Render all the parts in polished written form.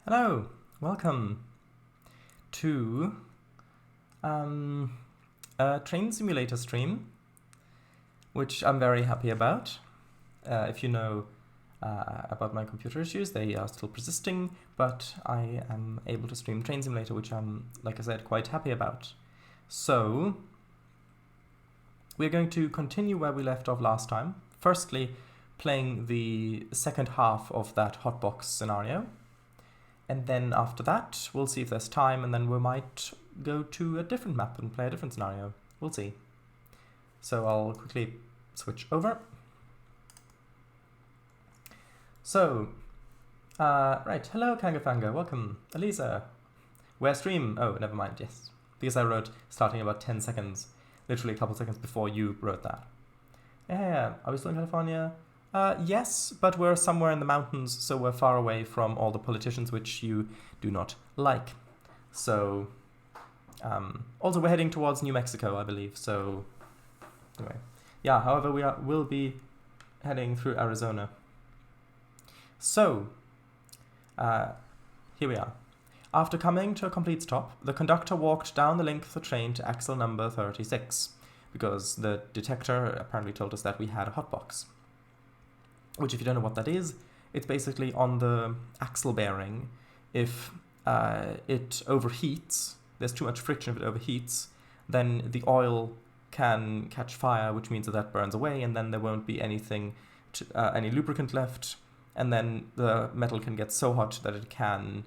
Hello, welcome to a train simulator stream, which I'm very happy about. If you know about my computer issues, they are still persisting, but I am able to stream Train Simulator, which I'm, like I said, quite happy about. So, we're going to continue where we left off last time. Firstly, playing the second half of that hotbox scenario. And then after that, we'll see if there's time, and then we might go to a different map and play a different scenario. We'll see. So I'll quickly switch over. So, right, hello Kangafanga, welcome. Elisa, where stream? Oh, never mind, yes. Because I wrote starting about 10 seconds, literally a couple seconds before you wrote that. Yeah, are we still in California? Yes, but we're somewhere in the mountains, so we're far away from all the politicians, which you do not like. So, also we're heading towards New Mexico, I believe, so, anyway. Yeah, however, will be heading through Arizona. So, here we are. After coming to a complete stop, the conductor walked down the length of the train to axle number 36, because the detector apparently told us that we had a hotbox. Which, if you don't know what that is, it's basically on the axle bearing. If it overheats, there's too much friction if it overheats, then the oil can catch fire, which means that burns away, and then there won't be anything, any lubricant left, and then the metal can get so hot that it can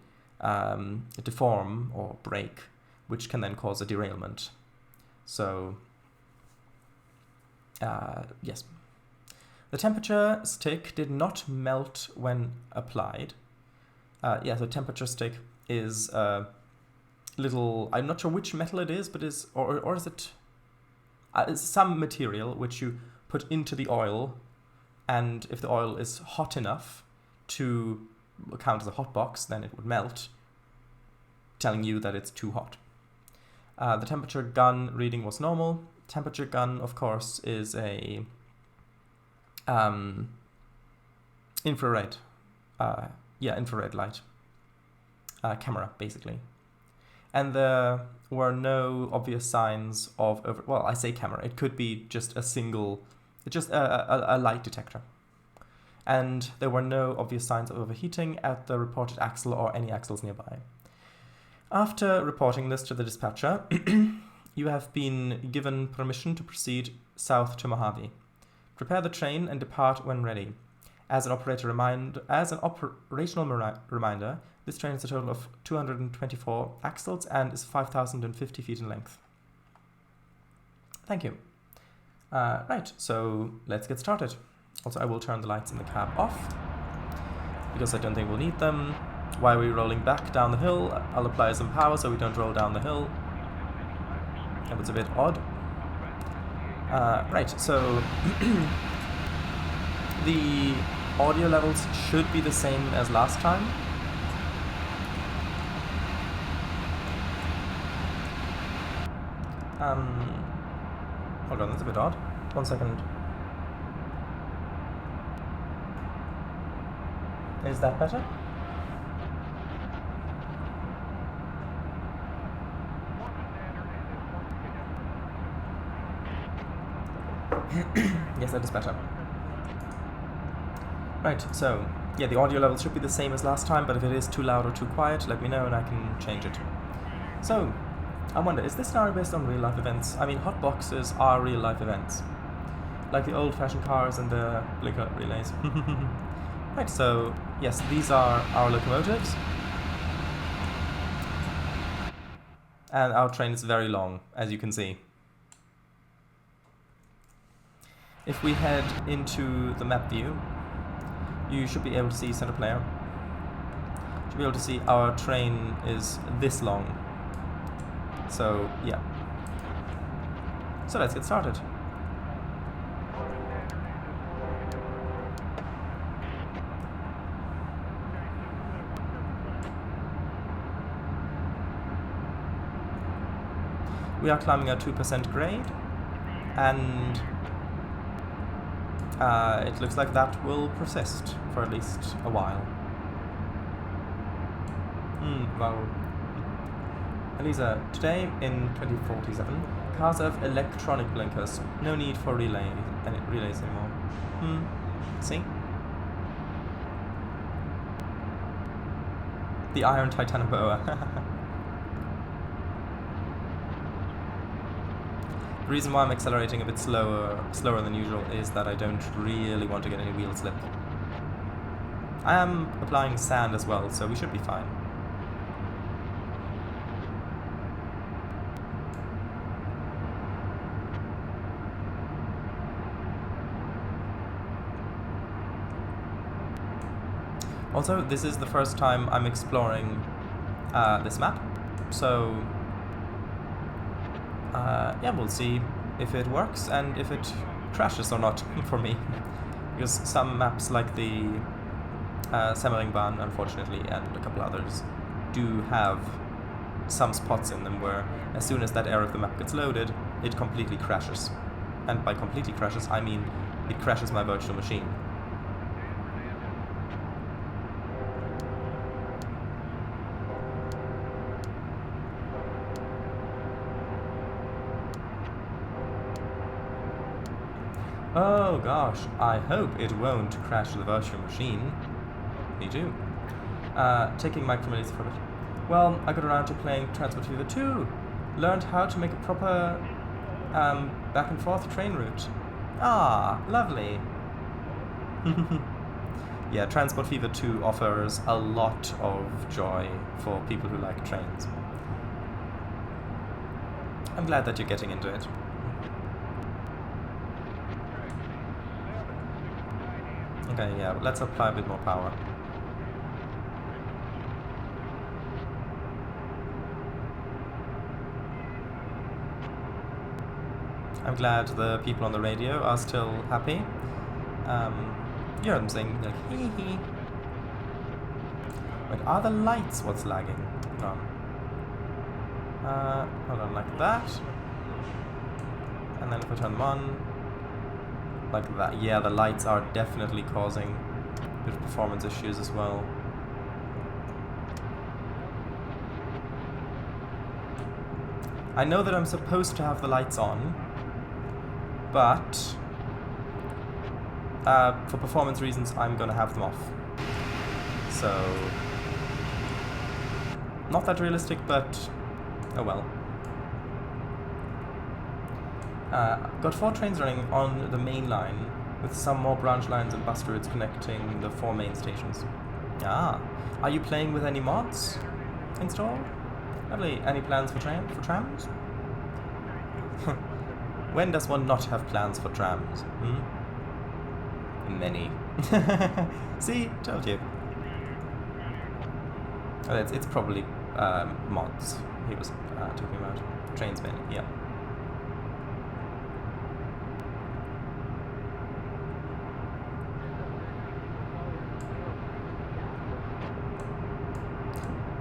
deform or break, which can then cause a derailment. So, yes. The temperature stick did not melt when applied. So temperature stick is a little, I'm not sure which metal it is, but is, or is it, it's some material which you put into the oil, and if the oil is hot enough to count as a hot box, then it would melt, telling you that it's too hot. The temperature gun reading was normal. Temperature gun, of course, is a infrared light camera, basically. And there were no obvious signs of I say camera, it could be just a light detector. And there were no obvious signs of overheating at the reported axle or any axles nearby. After reporting this to the dispatcher, you have been given permission to proceed south to Mojave. Prepare the train and depart when ready. As an operational reminder, this train has a total of 224 axles and is 5,050 feet in length. Thank you. Right, so let's get started. Also, I will turn the lights in the cab off, because I don't think we'll need them. While we're rolling back down the hill, I'll apply some power so we don't roll down the hill. That was a bit odd. Right, so the audio levels should be the same as last time. Hold on, that's a bit odd. 1 second. Is that better? Yes, that is better. Right, so, yeah, the audio level should be the same as last time, but if it is too loud or too quiet, let me know and I can change it. So, I wonder, is this scenario based on real-life events? I mean, hotboxes are real-life events. Like the old-fashioned cars and the blinker relays. Right, so, yes, these are our locomotives. And our train is very long, as you can see. If we head into the map view, you should be able to see center player. You should be able to see our train is this long. So, yeah. So let's get started. We are climbing a 2% grade, and it looks like that will persist for at least a while. Well, Elisa, today in 2047, cars have electronic blinkers. No need for relays anymore. See? The Iron Titanic boa. The reason why I'm accelerating a bit slower than usual, is that I don't really want to get any wheel slip. I am applying sand as well, so we should be fine. Also, this is the first time I'm exploring this map, so yeah, we'll see if it works and if it crashes or not for me. Because some maps like the Semmeringbahn, unfortunately, and a couple others do have some spots in them where as soon as that area of the map gets loaded, it completely crashes. And by completely crashes, I mean it crashes my virtual machine. Oh gosh, I hope it won't crash the virtual machine. Me too. Taking microminutes for it. Well, I got around to playing Transport Fever 2. Learned how to make a proper back and forth train route. Ah, lovely. Yeah, Transport Fever 2 offers a lot of joy for people who like trains. I'm glad that you're getting into it. Okay, yeah, let's apply a bit more power. I'm glad the people on the radio are still happy. You heard them saying, like, hee hee. Wait, are the lights what's lagging? Hold on, like that. And then if I turn them on, like that. Yeah, the lights are definitely causing a bit of performance issues as well. I know that I'm supposed to have the lights on, but for performance reasons, I'm gonna have them off. So, not that realistic, but oh well. Got 4 trains running on the main line, with some more branch lines and bus routes connecting the 4 main stations. Ah, are you playing with any mods installed? Lovely. Any plans for trams? When does one not have plans for trams? Many. See, told you. Oh, it's probably mods he was talking about. Trains mainly, yeah.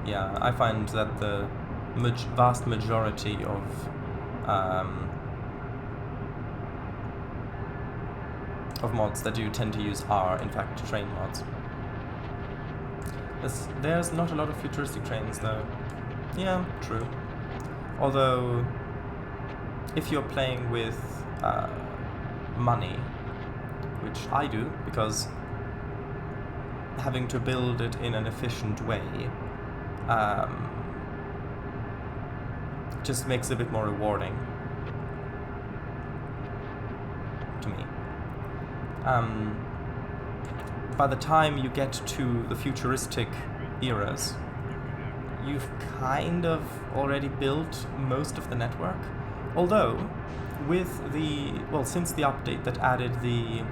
Yeah, I find that the vast majority of mods that you tend to use are, in fact, train mods. There's not a lot of futuristic trains, though. Yeah, true. Although, if you're playing with money, which I do, because having to build it in an efficient way just makes it a bit more rewarding to me. By the time you get to the futuristic eras, you've kind of already built most of the network. Although, with since the update that added the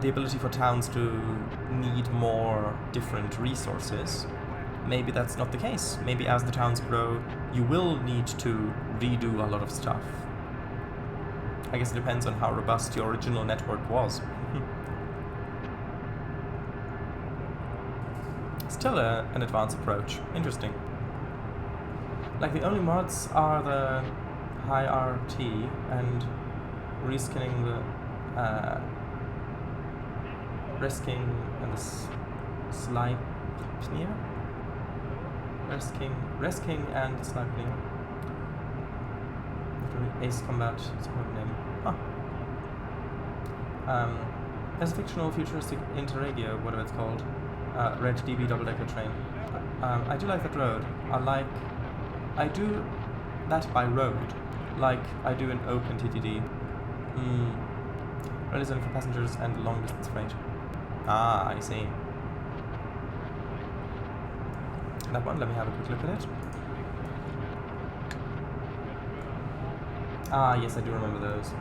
ability for towns to need more different resources, maybe that's not the case. Maybe as the towns grow, you will need to redo a lot of stuff. I guess it depends on how robust your original network was. Still an advanced approach. Interesting. Like, the only mods are the high RT and reskinning the risking and the Pnir? Resking and Snipnir. Ace Combat, support name. Huh. As a fictional futuristic interregio, whatever it's called, red DB double-decker train. I do like that road. I do that by road, like I do in open TTD. Red is only for passengers and long-distance freight. Ah, I see. That one, let me have a quick look at it. Ah, yes, I do remember those.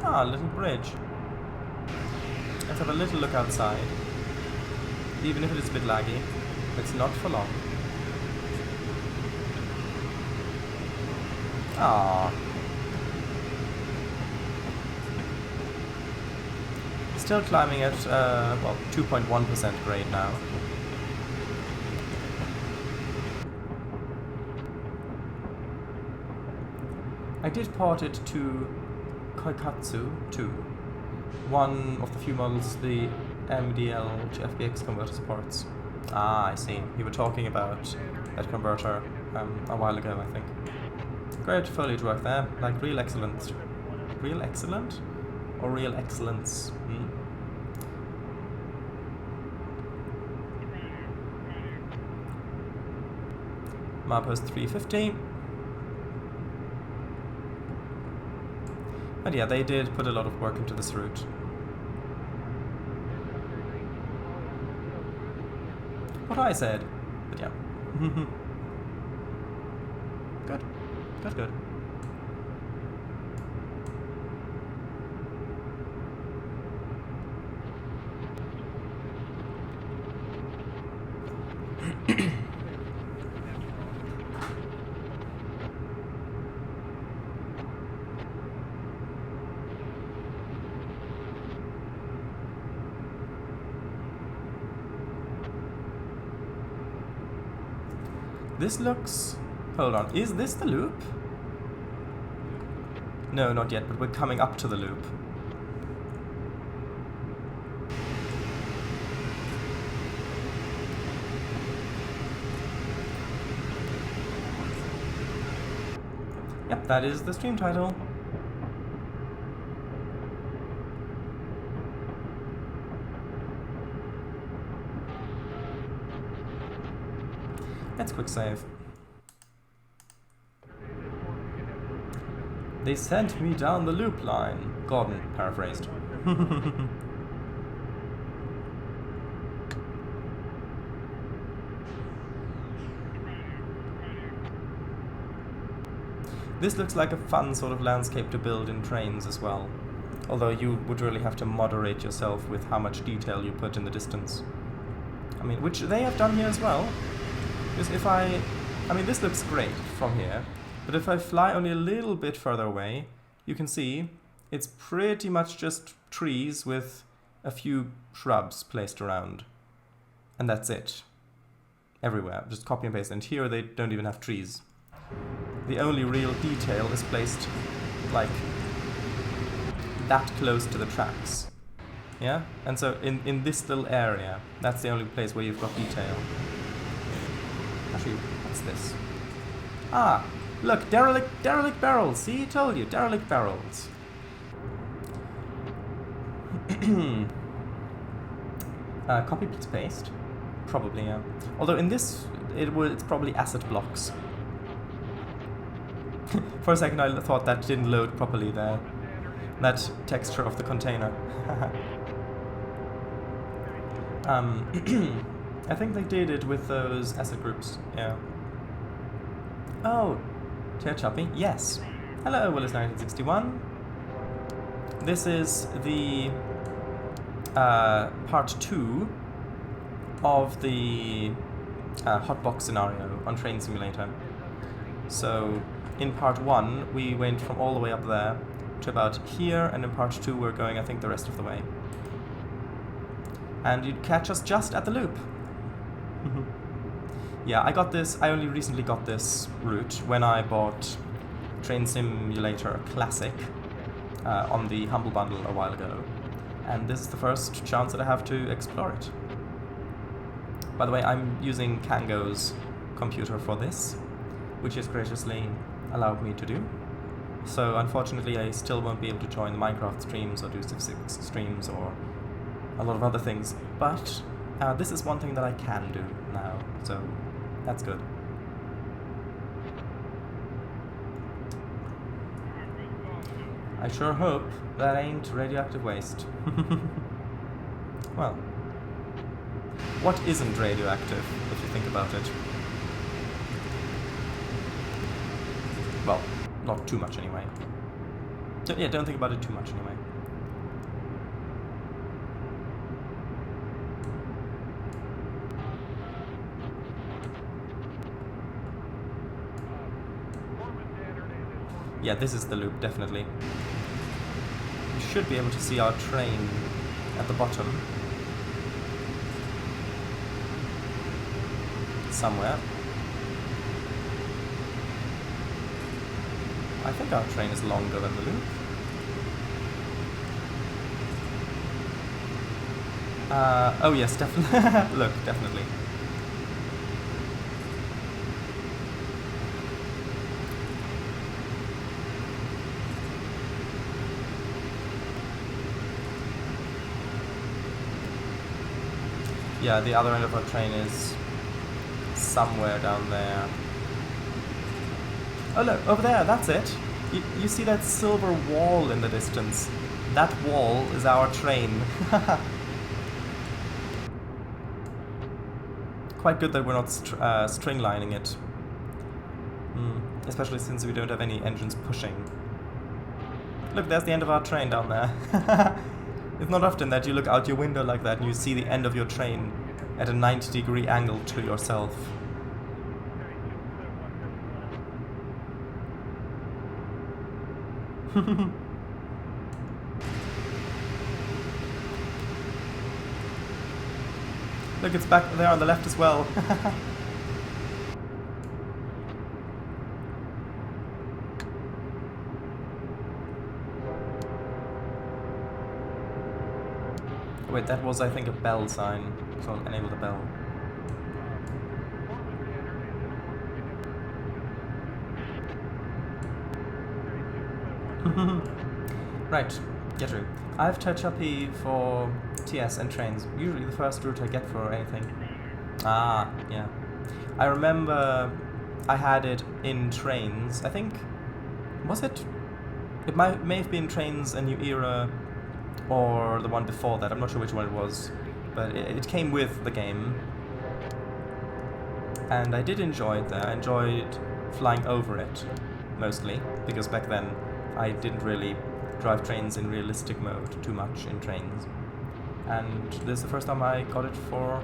Ah, a little bridge. Let's have a little look outside. Even if it is a bit laggy, it's not for long. Ah. Still climbing at, well, 2.1% grade now. I did port it to Koikatsu 2, one of the few models the MDL to FBX converter supports. Ah, I see. You were talking about that converter a while ago, I think. Great foliage work there, like real excellence. Real excellent? Or real excellence? Milepost 350. And yeah, they did put a lot of work into this route. What I said. But yeah. Good. Good, good. This looks... Hold on, is this the loop? No, not yet, but we're coming up to the loop. Yep, that is the stream title. Let's quick save. They sent me down the loop line. Gordon, paraphrased. This looks like a fun sort of landscape to build in trains as well. Although you would really have to moderate yourself with how much detail you put in the distance. I mean, which they have done here as well. Because if I mean, this looks great from here, but if I fly only a little bit further away, you can see it's pretty much just trees with a few shrubs placed around. And that's it. Everywhere. Just copy and paste. And here they don't even have trees. The only real detail is placed, like, that close to the tracks. Yeah? And so in this little area, that's the only place where you've got detail. Actually, what's this? Ah, look, derelict barrels. See, told you, derelict barrels. Copy, please paste. Probably, yeah. Although in this, it's probably asset blocks. For a second, I thought that didn't load properly there. That texture of the container. I think they did it with those asset groups, yeah. Oh, Tehachapi, yes. Hello, Willis1961. This is the part 2 of the hotbox scenario on Train Simulator. So, in part 1, we went from all the way up there to about here, and in part 2 we're going, I think, the rest of the way. And you'd catch us just at the loop. Yeah, I only recently got this route when I bought Train Simulator Classic on the Humble Bundle a while ago. And this is the first chance that I have to explore it. By the way, I'm using Kango's computer for this, which is graciously allowed me to do. So unfortunately I still won't be able to join the Minecraft streams or do Civ 6 streams or a lot of other things, but this is one thing that I can do now, so that's good. I sure hope that ain't radioactive waste. Well, what isn't radioactive, if you think about it? Well, not too much anyway. Yeah, don't think about it too much anyway. Yeah, this is the loop, definitely. We should be able to see our train at the bottom. Somewhere. I think our train is longer than the loop. Oh yes, definitely. Look, definitely. Yeah, the other end of our train is somewhere down there. Oh look, over there, that's it. You see that silver wall in the distance? That wall is our train. Quite good that we're not string lining it. Especially since we don't have any engines pushing. Look, there's the end of our train down there. It's not often that you look out your window like that and you see the end of your train at a 90-degree angle to yourself. Look, it's back there on the left as well. Wait, that was, I think, a bell sign. So I'll enable the bell. Right, get through. I have Tehachapi for TS and trains. Usually the first route I get for anything. Ah, yeah. I remember I had it in trains. I think, was it? It may have been Trains A New Era or the one before that. I'm not sure which one it was, but it came with the game. And I did enjoy it there. I enjoyed flying over it, mostly, because back then I didn't really drive trains in realistic mode too much in trains. And this is the first time I got it for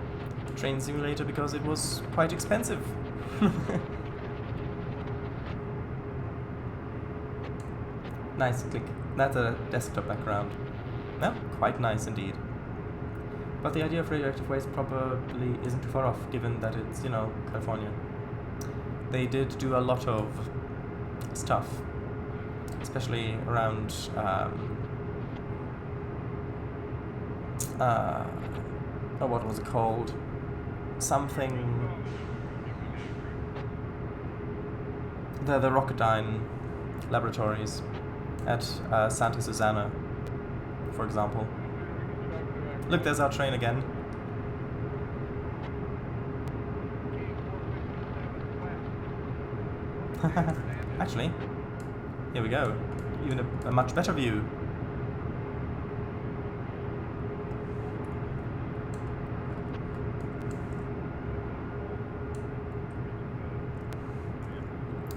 Train Simulator because it was quite expensive. Nice, click. That's a desktop background. No, quite nice indeed. But the idea of radioactive waste probably isn't too far off, given that it's, you know, California. They did do a lot of stuff, especially around oh, what was it called? Something. The Rocketdyne laboratories at Santa Susana, for example. Look, there's our train again. Actually, here we go. Even a much better view.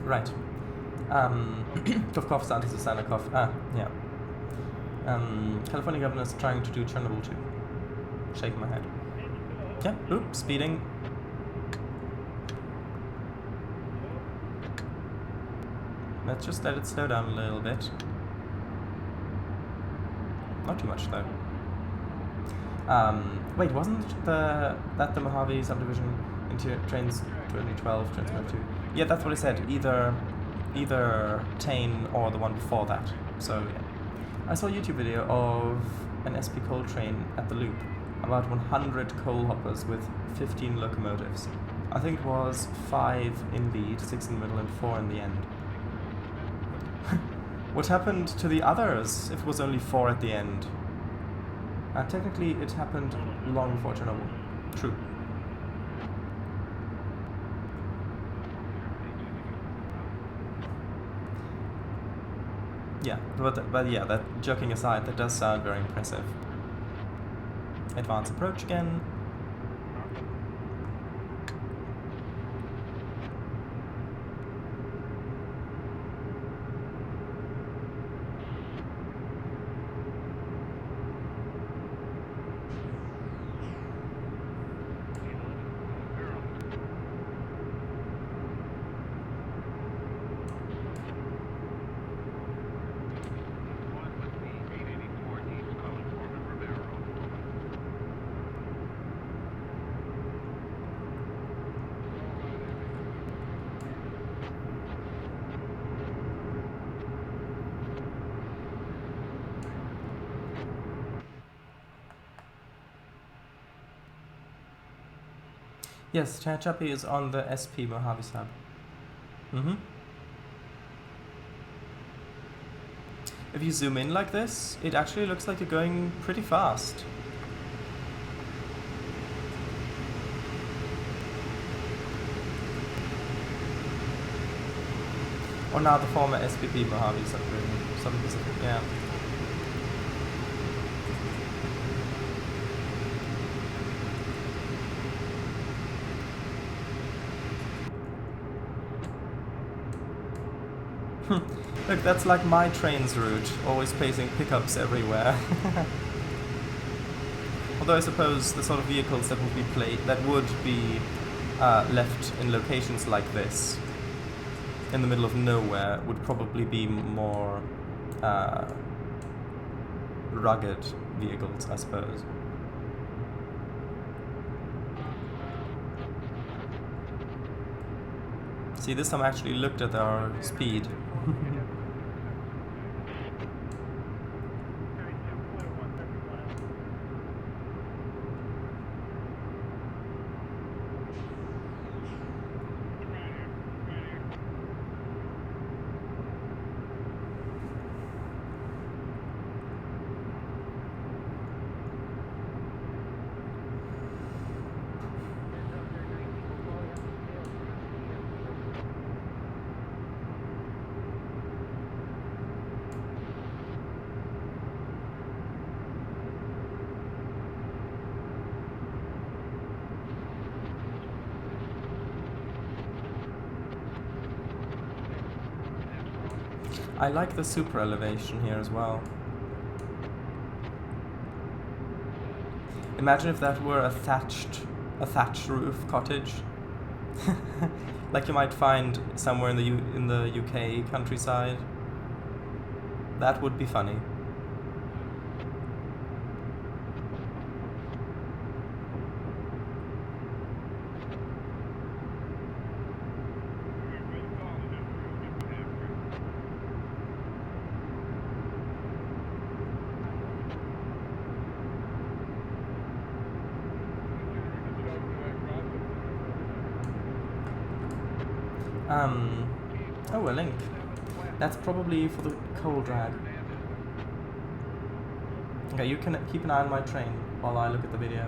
Right. Cough, cough, Santa Susana, cough. Ah, yeah. California governor's trying to do Chernobyl too. Shaking my head. Yeah, oops, speeding. Let's just let it slow down a little bit. Not too much though. Wait, wasn't that the Mojave subdivision into trains 2012, trains 22? Yeah, that's what I said. Either Tane or the one before that. So yeah. I saw a YouTube video of an SP coal train at the loop. About 100 coal hoppers with 15 locomotives. I think it was 5 in lead, 6 in the middle, and 4 in the end. What happened to the others if it was only 4 at the end? Technically, it happened long before Chernobyl. True. Yeah, but yeah, that joking aside, that does sound very impressive. Advance approach again. Yes, Tehachapi is on the SP Mojave sub. If you zoom in like this, it actually looks like you're going pretty fast. Or now the former SPP Mojave subdivision, Southern Pacific, yeah. Look, that's like my train's route, always placing pickups everywhere. Although I suppose the sort of vehicles that would be left in locations like this, in the middle of nowhere, would probably be more rugged vehicles, I suppose. See, this time I actually looked at our speed. I like the super elevation here as well. Imagine if that were a thatched roof cottage, like you might find somewhere in the UK countryside. That would be funny. Oh, a link. That's probably for the coal drag. Okay, you can keep an eye on my train while I look at the video.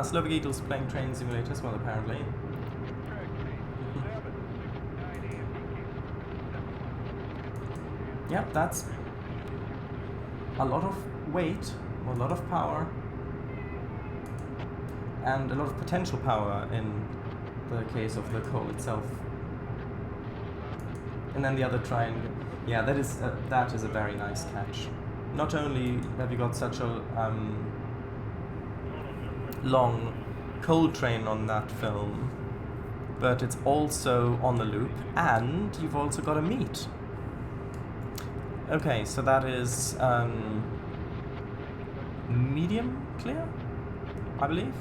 Slovak Eagles playing train simulator as well, apparently. Yep, a lot of weight, a lot of power, and a lot of potential power in the case of the coal itself. And then the other triangle, yeah, that is a very nice catch. Not only have you got such a long coal train on that film, but it's also on the loop, and you've also got a meet. Okay, so that is medium clear, I believe.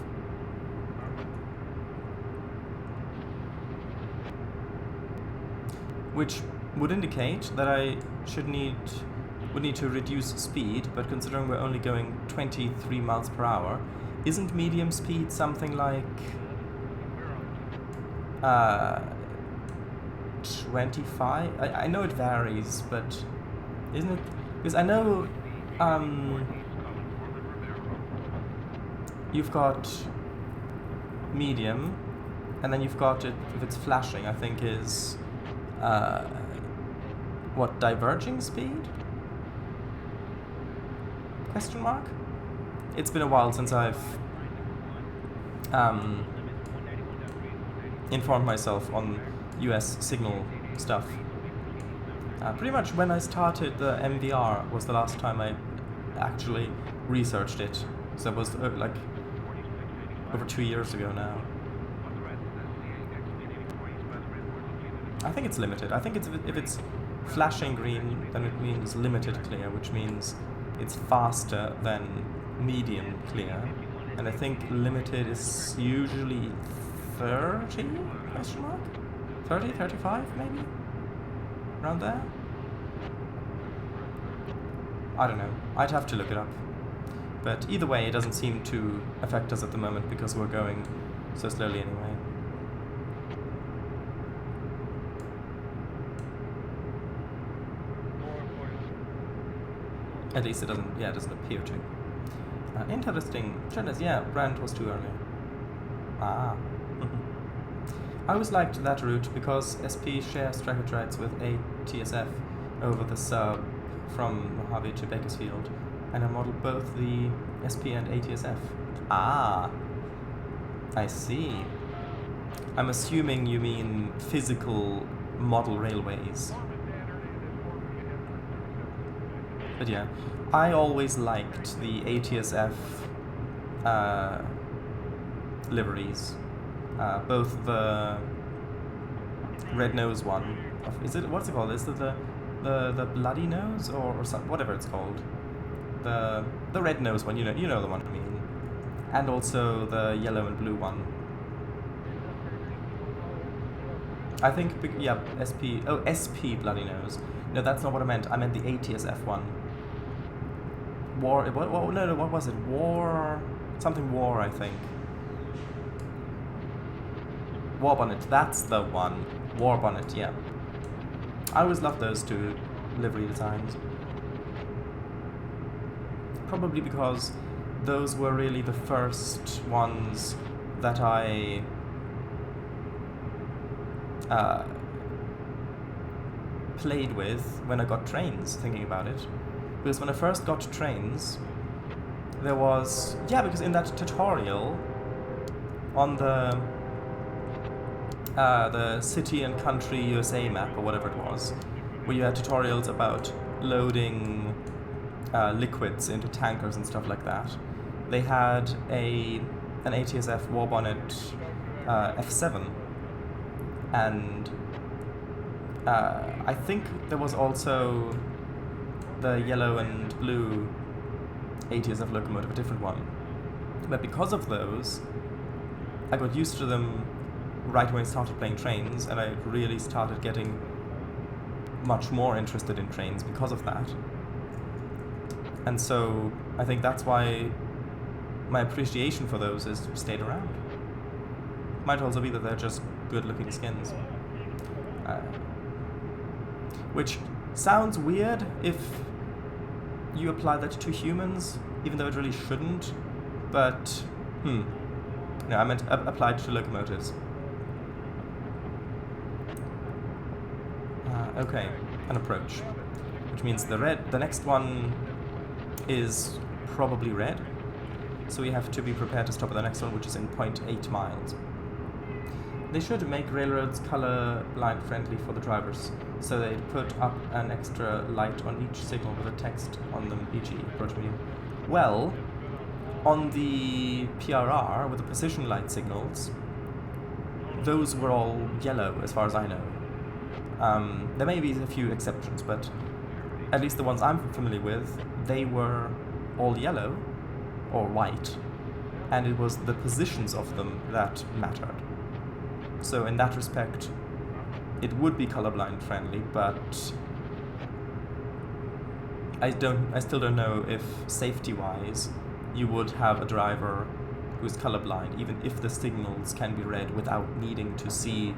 Which would indicate that I would need to reduce speed, but considering we're only going 23 miles per hour, isn't medium speed something like 25? I know it varies, but isn't it? Because I know you've got medium, and then you've got it, if it's flashing, I think is what, diverging speed? Question mark? It's been a while since I've informed myself on US signal stuff. Pretty much when I started the MVR was the last time I actually researched it. So it was like over 2 years ago now. I think it's limited. I think if it's flashing green, then it means limited clear, which means it's faster than medium clear. And I think limited is usually 30, question mark? 30, 35 maybe? Around there? I don't know. I'd have to look it up. But either way, it doesn't seem to affect us at the moment because we're going so slowly anyway. At least it doesn't appear to. Interesting. Jonas, yeah, Brand was too early. Ah. I always liked that route because SP shares trackage rights with ATSF over the sub from Mojave to Bakersfield, and I modeled both the SP and ATSF. Ah, I see. I'm assuming you mean physical model railways. But yeah, I always liked the ATSF liveries. Both the red nose one. What's it called? Is it the bloody nose or some, whatever it's called? The red nose one. You know the one I mean. And also the yellow and blue one. I think SP. Oh, SP bloody nose. No, that's not what I meant. I meant the ATSF one. What was it? Something war, I think. War bonnet, that's the one. War bonnet, yeah. I always loved those two livery designs. Probably because those were really the first ones that I played with when I got trains, thinking about it. Because when I first got trains, there was... Yeah, because in that tutorial on the City and Country USA map, or whatever it was, where you had tutorials about loading liquids into tankers and stuff like that, they had an ATSF war bonnet F7. And I think there was also the yellow and blue ATSF locomotive, a different one. But because of those, I got used to them right when I started playing trains, and I really started getting much more interested in trains because of that. And so I think that's why my appreciation for those has stayed around. Might also be that they're just good-looking skins. Which sounds weird if you apply that to humans, even though it really shouldn't. But, no, I meant applied to locomotives. Okay, an approach. Which means the next one is probably red. So we have to be prepared to stop at the next one, which is in 0.8 miles. They should make railroads color blind friendly for the drivers, so they put up an extra light on each signal with a text on them, e.g. approach medium. Well, on the PRR with the precision light signals, those were all yellow as far as I know. There may be a few exceptions, but at least the ones I'm familiar with, they were all yellow or white, and it was the positions of them that mattered. So in that respect, it would be colorblind friendly, but I still don't know if safety-wise you would have a driver who's colorblind, even if the signals can be read without needing to see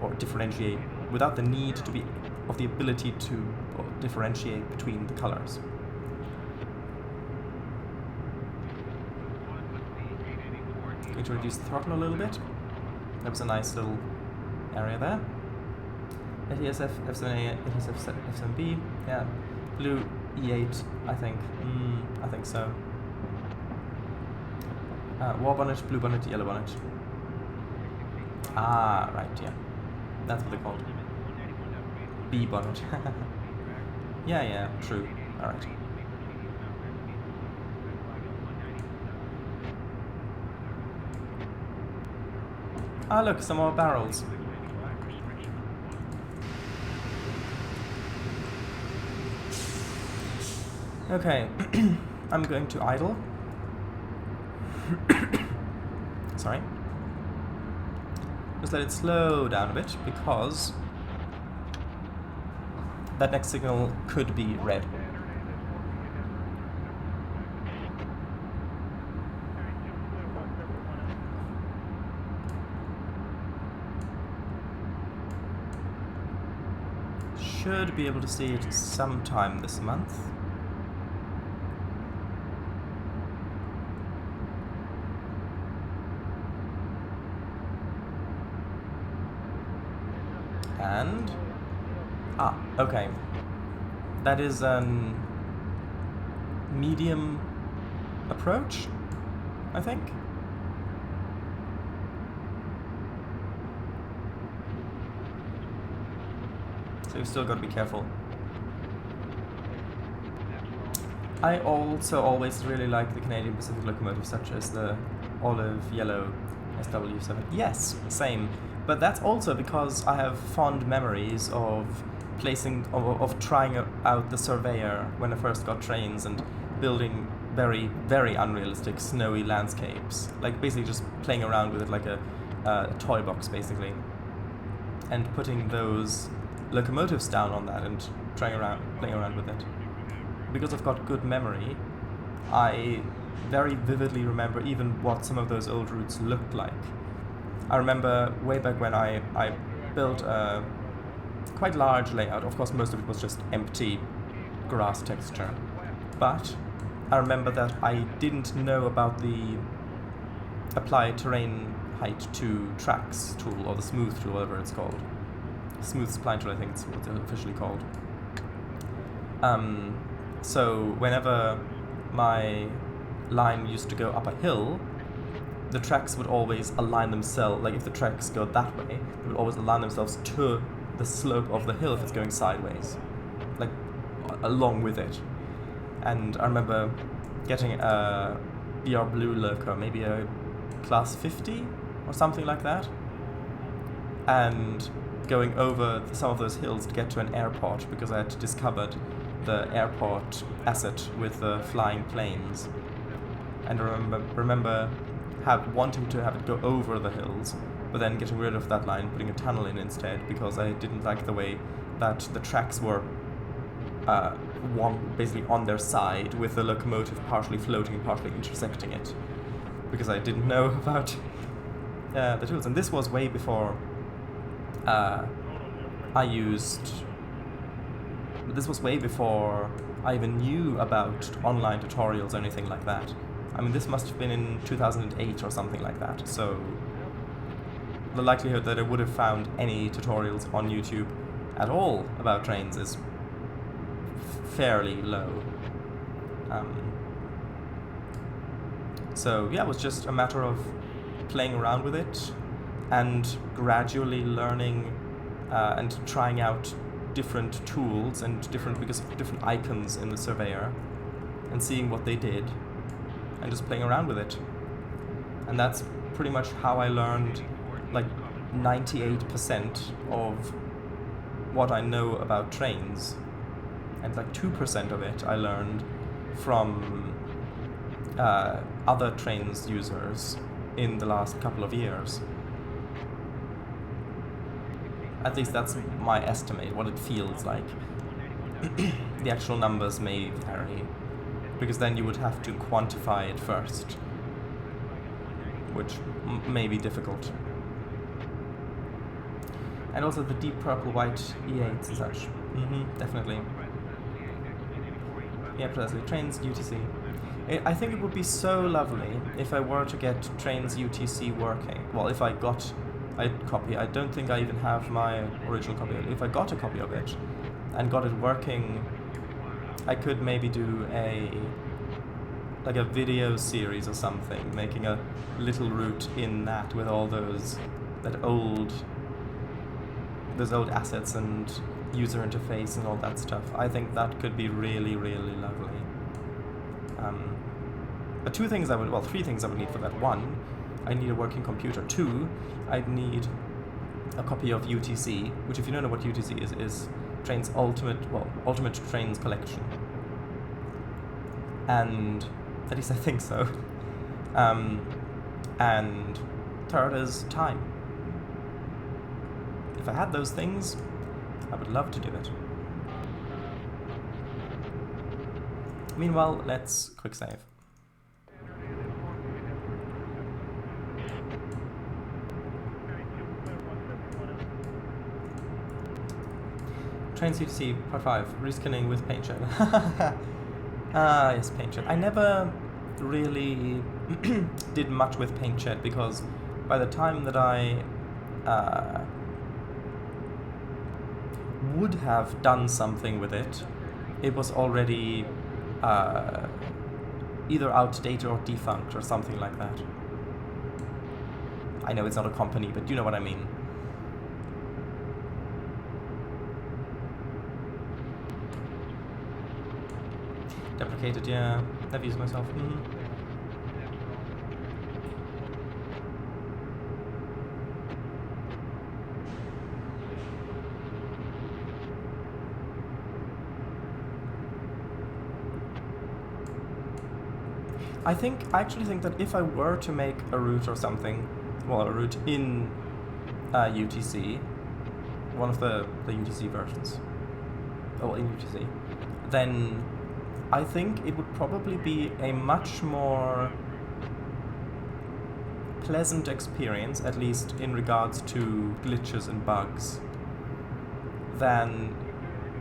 or differentiate, without the need to be of the ability to differentiate between the colors. Going to reduce the throttle a little bit. That was a nice little area there. ATSF, F7A, ATSF, F7B, yeah. Blue E8, I think. I think so. War bonnet, blue bonnet, yellow bonnet. Ah, right, yeah. That's what they're called. B bonnet. yeah, true. Alright. Ah, look, some more barrels. Okay, I'm going to idle. Sorry. Just let it slow down a bit, because that next signal could be red. Should be able to see it sometime this month. And okay. That is an medium approach, I think. So you've still got to be careful. I also always really like the Canadian Pacific locomotives, such as the olive yellow SW7. Yes, same. But that's also because I have fond memories of of trying out the Surveyor when I first got trains and building very, very unrealistic snowy landscapes. Like basically just playing around with it like a toy box, basically. And putting those locomotives down on that and playing around with it. Because I've got good memory, I very vividly remember even what some of those old routes looked like. I remember way back when I built a quite large layout. Of course, most of it was just empty grass texture. But I remember that I didn't know about the apply terrain height to tracks tool, or the smooth tool, whatever it's called. Smooth spline tool, I think it's what it's officially called. So whenever my line used to go up a hill, the tracks would always align themselves, like if the tracks go that way, they would always align themselves to the slope of the hill if it's going sideways, like along with it. And I remember getting a BR Blue loco, maybe a class 50 or something like that, and going over some of those hills to get to an airport, because I had discovered the airport asset with the flying planes. And I remember wanting to have it go over the hills, but then getting rid of that line, putting a tunnel in instead, because I didn't like the way that the tracks were basically on their side, with the locomotive partially floating and partially intersecting it, because I didn't know about the tools. And this was way before this was way before I even knew about online tutorials or anything like that. I mean, this must have been in 2008 or something like that, so the likelihood that I would have found any tutorials on YouTube at all about trains is fairly low. So yeah, it was just a matter of playing around with it and gradually learning and trying out different tools and different icons in the surveyor and seeing what they did and just playing around with it. And that's pretty much how I learned like 98% of what I know about trains, and like 2% of it I learned from other trains users in the last couple of years. At least that's my estimate, what it feels like. The actual numbers may vary, because then you would have to quantify it first, which may be difficult. And also the deep purple white E8s and such. Definitely. Yeah, precisely. Trains UTC. I think it would be so lovely if I were to get Trains UTC working. Well, if I got a copy. I don't think I even have my original copy. If I got a copy of it and got it working, I could maybe do a video series or something, making a little route in that with all those old assets and user interface and all that stuff. I think that could be really, really lovely. But three things I would need for that. One, I need a working computer. Two, I'd need a copy of UTC, which, if you don't know what UTC is Train's ultimate Trains collection. And at least I think so. And third is time. If I had those things, I would love to do it. Meanwhile, let's quick save. Trains UTC part 5, reskinning with paint shed. Ah, yes, paint shed. I never really did much with paint shed because by the time that I would have done something with it, it was already either outdated or defunct or something like that. I know it's not a company, but you know what I mean. Deprecated, yeah. I've used myself. I actually think that if I were to make a route or something, well, a route in UTC, one of the UTC versions, in UTC, then I think it would probably be a much more pleasant experience, at least in regards to glitches and bugs, than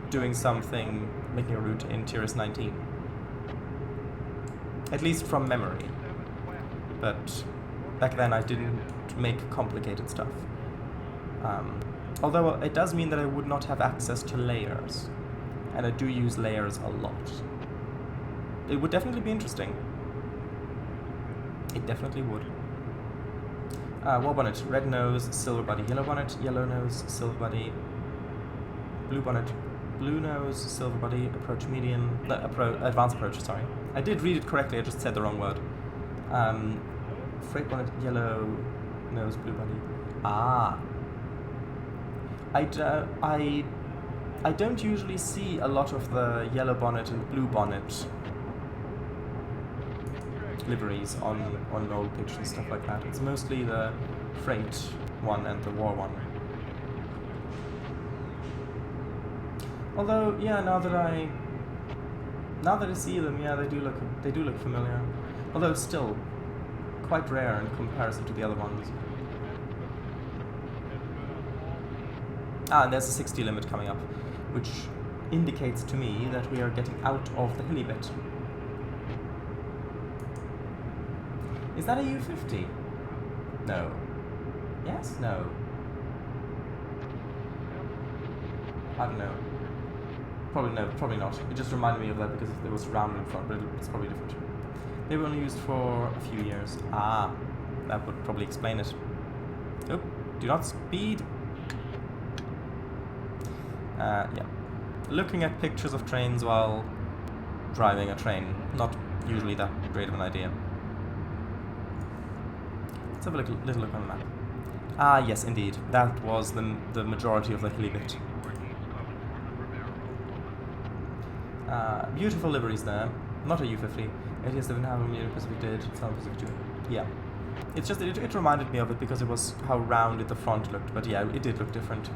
doing something, making a route in TRS 19. At least from memory. But back then I didn't make complicated stuff. Although it does mean that I would not have access to layers. And I do use layers a lot. It would definitely be interesting. It definitely would. War bonnet, red nose, silver body, yellow bonnet, yellow nose, silver body, blue bonnet, blue nose, silver body, approach medium, advanced approach, sorry. I did read it correctly, I just said the wrong word. Freight bonnet, yellow nose, blue body. Ah. I don't usually see a lot of the yellow bonnet and blue bonnet liveries on old pictures and stuff like that. It's mostly the freight one and the war one. Although, yeah, now that I see them, yeah, they do look familiar. Although still quite rare in comparison to the other ones. And there's a 60 limit coming up, which indicates to me that we are getting out of the hilly bit. Is that a U50? No. Yes? No. I don't know. Probably no, probably not. It just reminded me of that because it was round in front, but it's probably different. They were only used for a few years. Ah, that would probably explain it. Oh, do not speed. Yeah. Looking at pictures of trains while driving a train, not usually that great of an idea. Let's have a little look on the map. Ah, yes, indeed. That was the majority of the hilly bit. Beautiful liveries there. Not a U50. It is the Union Pacific did. South Pacific too. Yeah. It's just it reminded me of it because it was how rounded the front looked. But yeah, it did look different.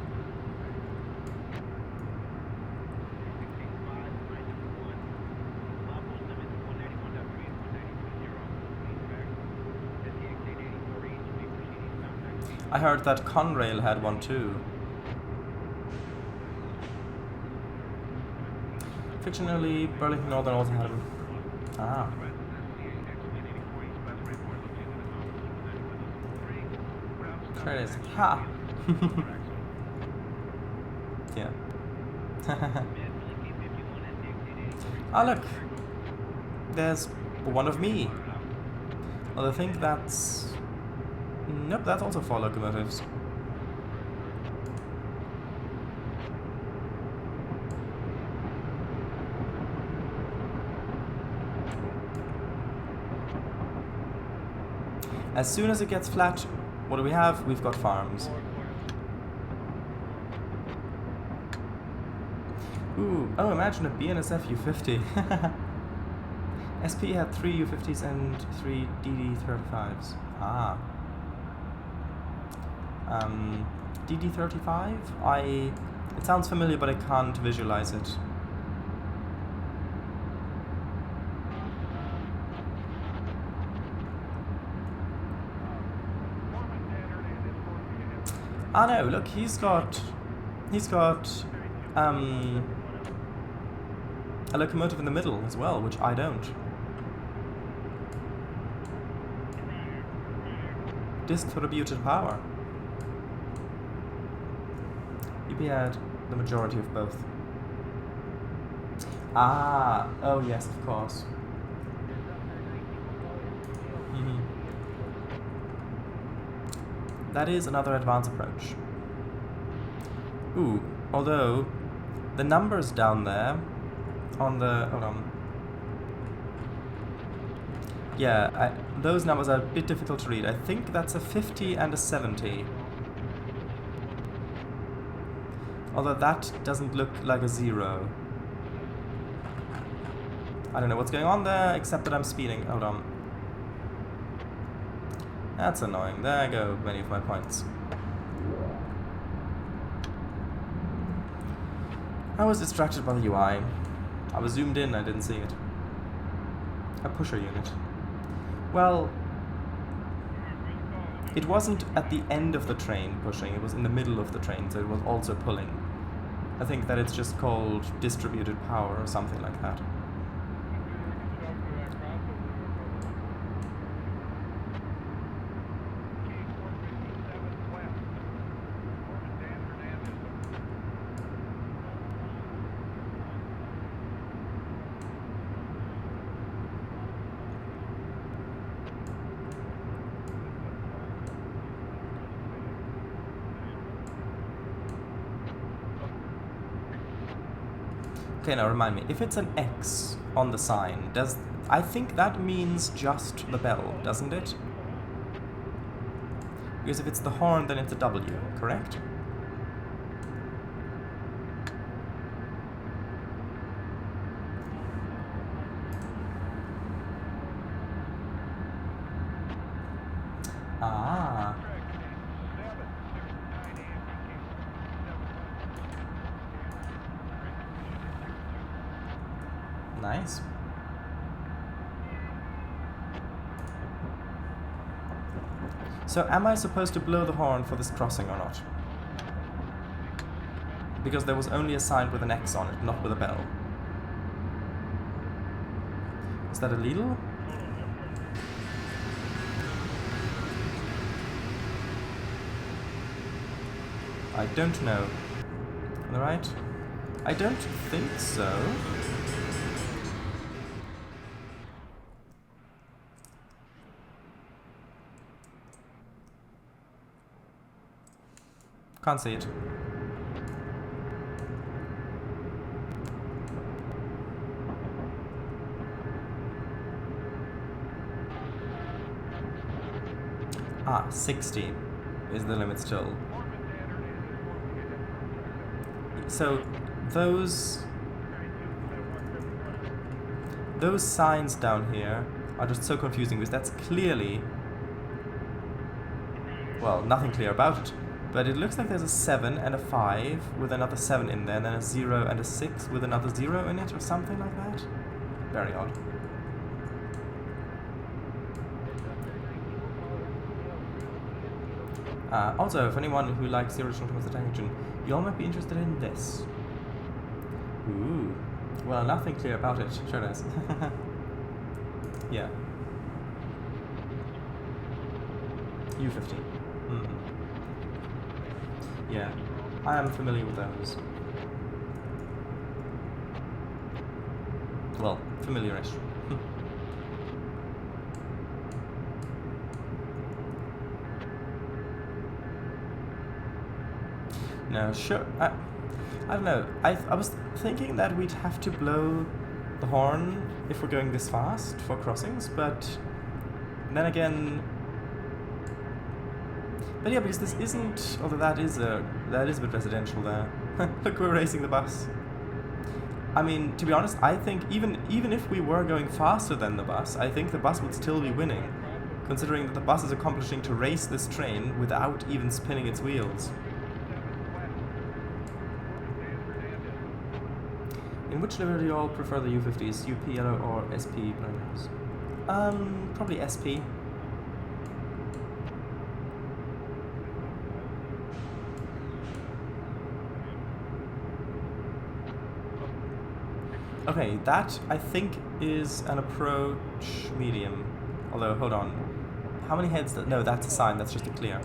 I heard that Conrail had one too. Fictionally, Burlington Northern also had one. Ah. There it is. Ha! Yeah. Ah, look! There's one of me. Well, I think that's... Nope, that's also 4 locomotives. As soon as it gets flat, what do we have? We've got farms. Ooh, oh, imagine a BNSF U50. SP had 3 U50s and 3 DD35s. Ah. DD35? It sounds familiar, but I can't visualize it. Ah no, look, he's got a locomotive in the middle as well, which I don't. Distributed power. UP had the majority of both. Ah, oh yes, of course. That is another advanced approach. Ooh, although the numbers down there on the... hold on. Yeah, those numbers are a bit difficult to read. I think that's a 50 and a 70. Although that doesn't look like a 0. I don't know what's going on there, except that I'm speeding. Hold on. That's annoying. There go many of my points. I was distracted by the UI. I was zoomed in, I didn't see it. A pusher unit. Well, it wasn't at the end of the train pushing, it was in the middle of the train, so it was also pulling. I think that it's just called distributed power or something like that. Okay, now remind me, if it's an X on the sign, I think that means just the bell, doesn't it? Because if it's the horn, then it's a W, correct? Ah. Nice. So am I supposed to blow the horn for this crossing or not? Because there was only a sign with an X on it, not with a bell. Is that illegal? I don't know. On the right? I don't think so. Can't see it. Ah, 60 is the limit still. So those signs down here are just so confusing because that's clearly, well, nothing clear about it, but it looks like there's a 7 and a 5 with another 7 in there, and then a 0 and a 6 with another 0 in it, or something like that. Very odd. Also, if anyone who likes the original Thomas the Tank Engine, you all might be interested in this. Ooh. Well, nothing clear about it. Sure it is. Yeah. U-15. Mm-hmm. Yeah. I am familiar with those. Well, familiar-ish. No, sure. I don't know. I was thinking that we'd have to blow the horn if we're going this fast for crossings, but then again, but yeah, because this isn't. Although that is a bit residential there. Look, we're racing the bus. I mean, to be honest, I think even if we were going faster than the bus, I think the bus would still be winning, considering that the bus is accomplishing to race this train without even spinning its wheels. In which livery do you all prefer the U50s? UP yellow or SP brown nose? Probably SP. Okay, that I think is an approach medium. Although, hold on. How many heads? No, that's a sign, that's just a clear.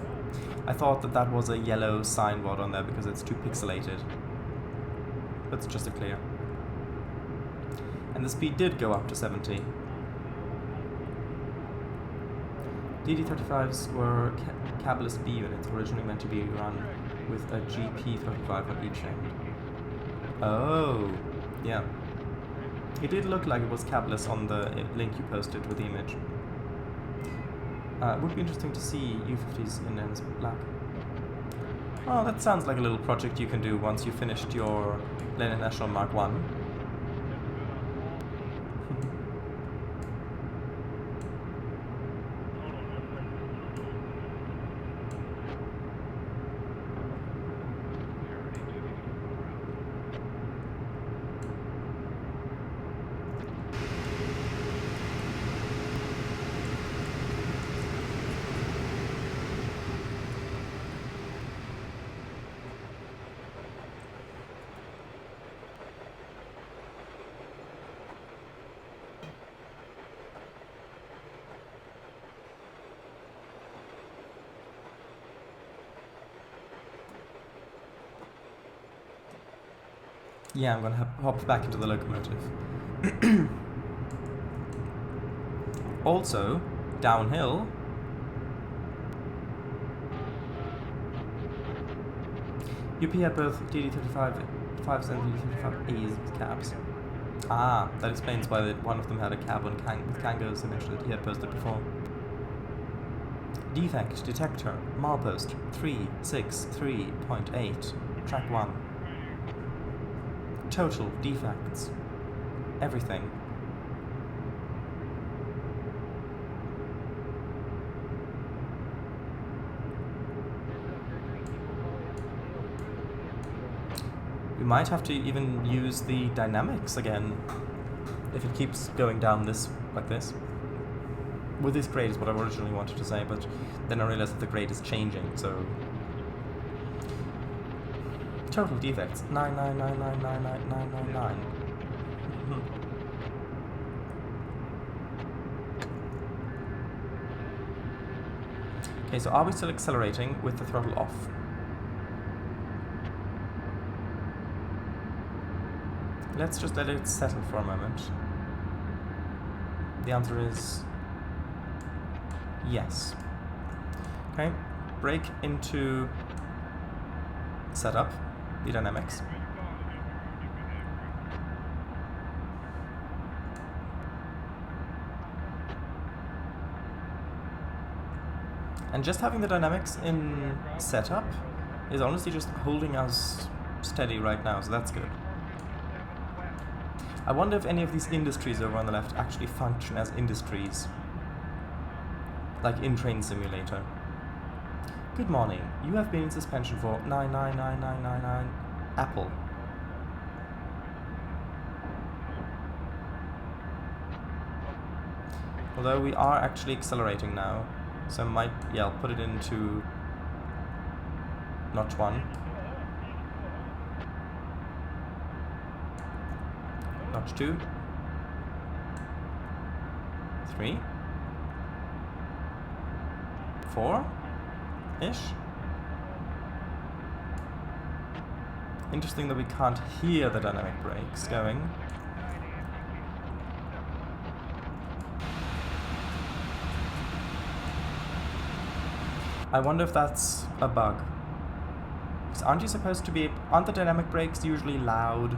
I thought that was a yellow sign rod on there because it's too pixelated. That's just a clear. And the speed did go up to 70. DD35s were cabless B units, originally meant to be run with a GP35 on each end. Oh, yeah. It did look like it was cabless on the link you posted with the image. It would be interesting to see U50s in ends black. Oh, that sounds like a little project you can do once you finished your Lenin National Mark 1. Yeah, I'm gonna hop back into the locomotive. Also, downhill, UP had both DD35s and DD35As with cabs. Ah, that explains why one of them had a cab on with Kango's image that he had posted before. Defect detector, milepost 363.8, track 1. Total defects. Everything. We might have to even use the dynamics again if it keeps going down like this. With this grade is what I originally wanted to say, but then I realized that the grade is changing, so... Total defects, 999999999. Okay, so are we still accelerating with the throttle off? let's just let it settle for a moment. The answer is yes. Okay, break into setup, the dynamics. And just having the dynamics in setup is honestly just holding us steady right now, so that's good. I wonder if any of these industries over on the left actually function as industries. Like in Train Simulator. Good morning. You have been in suspension for 999999 Apple. Although we are actually accelerating now. So I might, yeah, I'll put it into notch 1. Notch 2. 3. 4-ish. Interesting that we can't hear the dynamic brakes going. I wonder if that's a bug. 'Cause aren't you supposed to be... Aren't the dynamic brakes usually loud?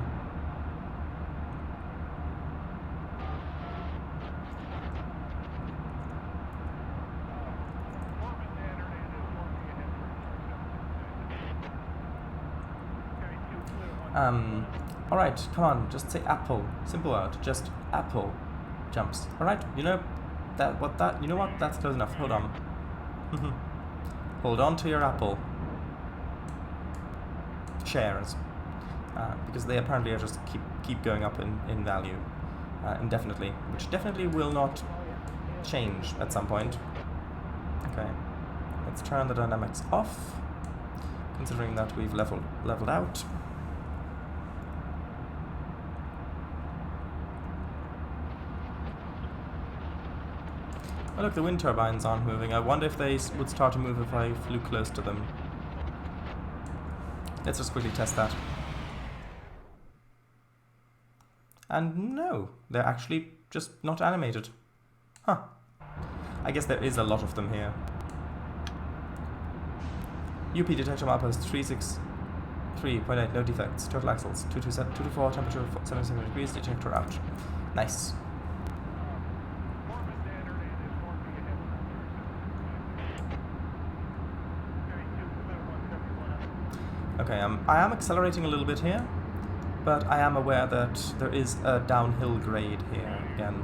Alright, come on, just say apple. Simple word, just apple. Jumps. Alright, you know you know what? That's close enough. Hold on. Hold on to your apple. Shares. Because they apparently are just keep going up in value indefinitely, which definitely will not change at some point. Okay, let's turn the dynamics off, considering that we've leveled out. Oh look, the wind turbines aren't moving. I wonder if they would start to move if I flew close to them. Let's just quickly test that. And no, they're actually just not animated. Huh. I guess there is a lot of them here. UP detector milepost 363.8, no defects. Total axles 224, temperature 77 degrees, detector out. Nice. Okay, I am accelerating a little bit here, but I am aware that there is a downhill grade here again.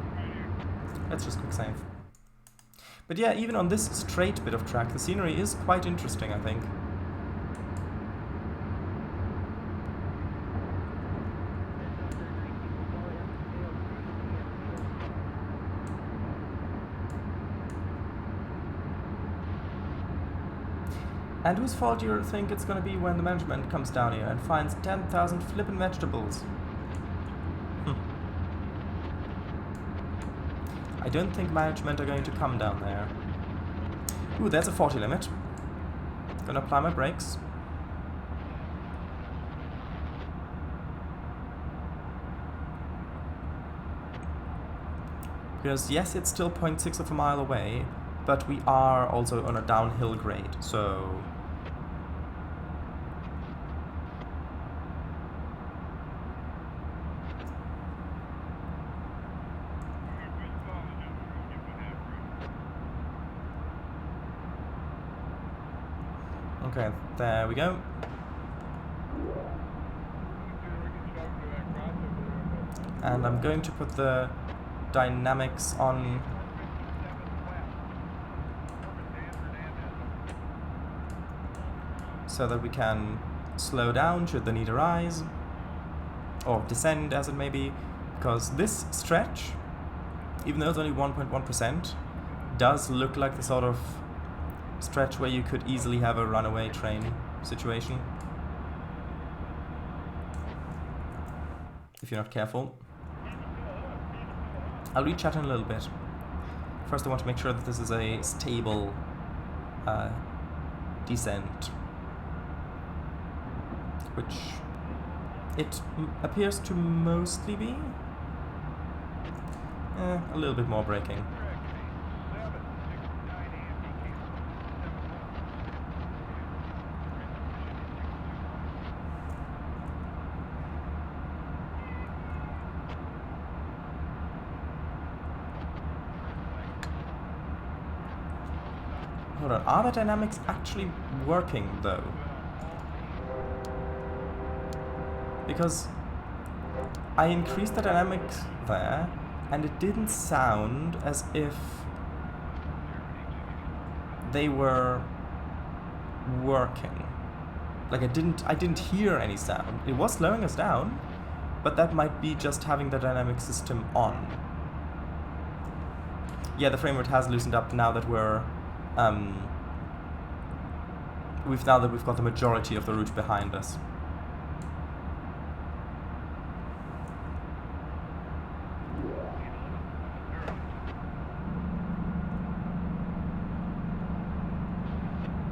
Let's just quick save. But yeah, even on this straight bit of track, the scenery is quite interesting, I think. And whose fault do you think it's going to be when the management comes down here and finds 10,000 flippin' vegetables? I don't think management are going to come down there. Ooh, there's a 40 limit. Gonna apply my brakes. Because yes, it's still 0.6 of a mile away, but we are also on a downhill grade, so... Okay, there we go. And I'm going to put the dynamics on so that we can slow down should the need arise, or descend as it may be, because this stretch, even though it's only 1.1%, does look like the sort of stretch where you could easily have a runaway train situation if you're not careful. I'll re-chat in a little bit. First I want to make sure that this is a stable descent, which it appears to mostly be a little bit more braking. Hold on, are the dynamics actually working though? Because I increased the dynamics there, and it didn't sound as if they were working. Like I didn't hear any sound. It was slowing us down, but that might be just having the dynamic system on. Yeah, the frame rate has loosened up now that we're we've got the majority of the route behind us.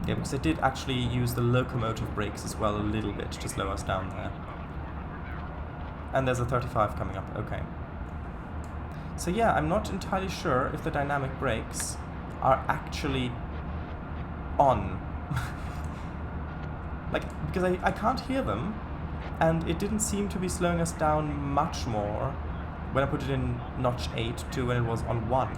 Yeah, because I did actually use the locomotive brakes as well a little bit to slow us down there. And there's a 35 coming up, okay. So yeah, I'm not entirely sure if the dynamic brakes are actually on. Like, because I can't hear them, and it didn't seem to be slowing us down much more when I put it in notch 8 to when it was on 1.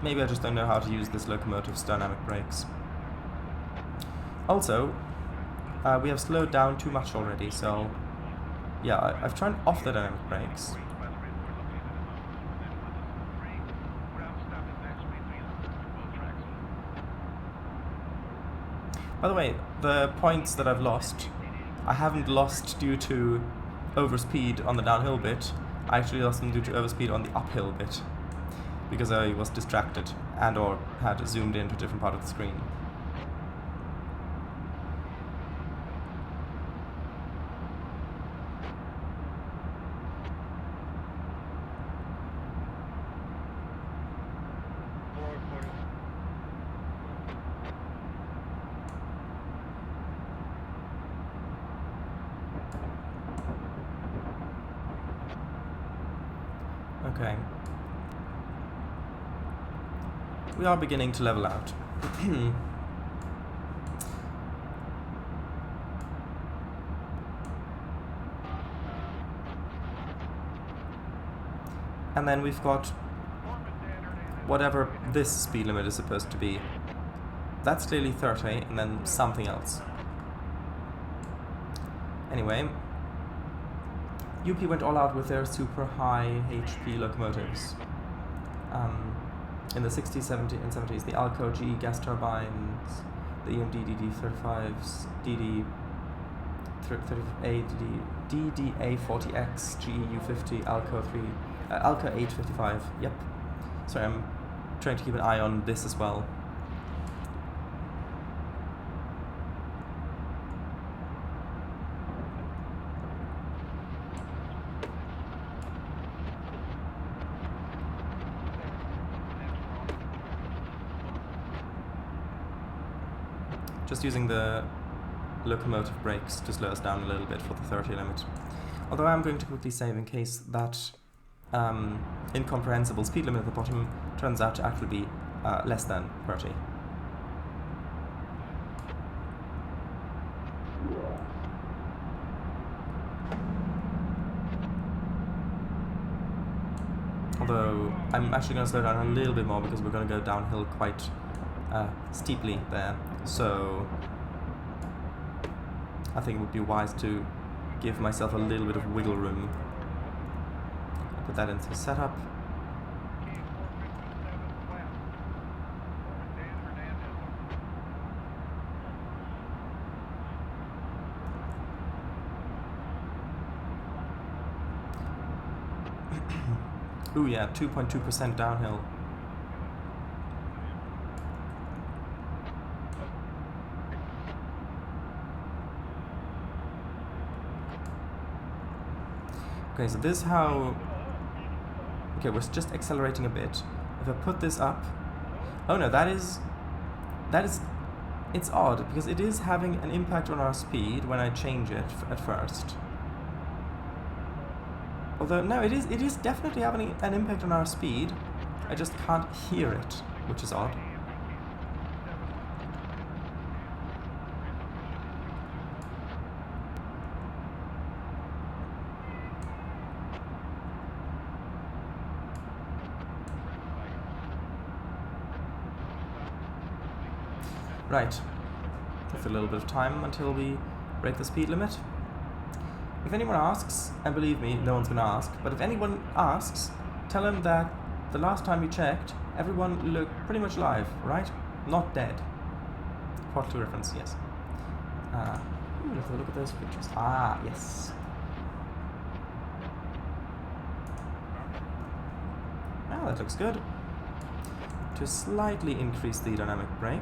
Maybe I just don't know how to use this locomotive's dynamic brakes. Also, we have slowed down too much already, so yeah, I've turned off the dynamic brakes. By the way, the points that I've lost, I haven't lost due to overspeed on the downhill bit. I actually lost them due to overspeed on the uphill bit, because I was distracted and or had zoomed into a different part of the screen. Okay. We are beginning to level out. And then we've got whatever this speed limit is supposed to be. That's clearly 30, and then something else. Anyway, UP went all out with their super high HP locomotives. In the 60s, 70s, and 70s, the Alco GE gas turbines, the EMD DD35s, DD38, DDA40X, GE U50, Alco 855. Yep. Sorry, I'm trying to keep an eye on this as well. Just using the locomotive brakes to slow us down a little bit for the 30 limit. Although I'm going to quickly save in case that incomprehensible speed limit at the bottom turns out to actually be less than 30. Although I'm actually going to slow down a little bit more because we're going to go downhill quite steeply there, so I think it would be wise to give myself a little bit of wiggle room. Put that into setup. Ooh yeah, 2.2% downhill. Okay, so this is how... Okay, we're just accelerating a bit. If I put this up... Oh no, that is it's odd, because it is having an impact on our speed when I change it at first. Although, no, it is definitely having an impact on our speed. I just can't hear it, which is odd. Right. With a little bit of time until we break the speed limit. If anyone asks, and believe me, no one's gonna ask, but if anyone asks, tell them that the last time we checked, everyone looked pretty much live, right? Not dead. Part 2 reference, yes. Let's have a look at those pictures. Ah, yes. Well, that looks good. To slightly increase the dynamic brake.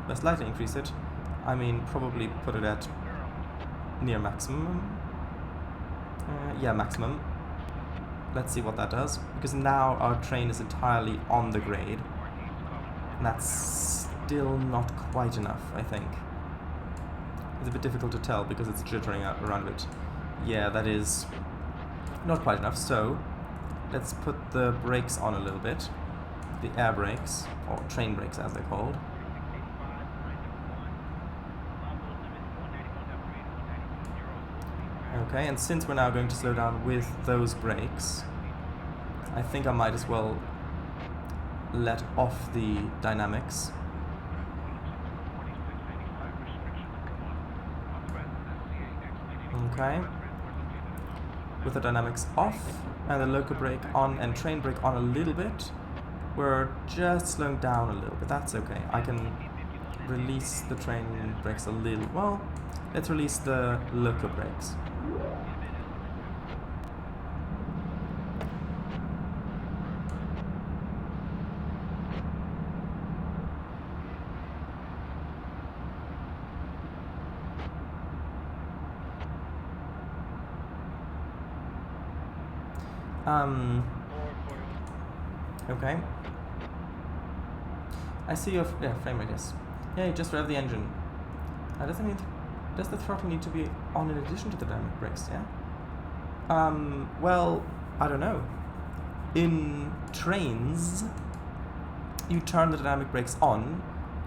By slightly increase it, I mean probably put it at near maximum. Yeah, maximum. Let's see what that does, because now our train is entirely on the grade. And that's still not quite enough, I think. It's a bit difficult to tell because it's jittering around a bit. Yeah, that is not quite enough, so let's put the brakes on a little bit. The air brakes, or train brakes as they're called. Okay, and since we're now going to slow down with those brakes, I think I might as well let off the dynamics. Okay. With the dynamics off and the local brake on and train brake on a little bit, we're just slowing down a little bit. That's okay. I can release the train brakes a little. Well, let's release the local brakes. Okay. I see your frame rate, yes. Yeah, you just rev the engine. Does the throttle need to be on in addition to the dynamic brakes, yeah? Well, I don't know. In trains, you turn the dynamic brakes on,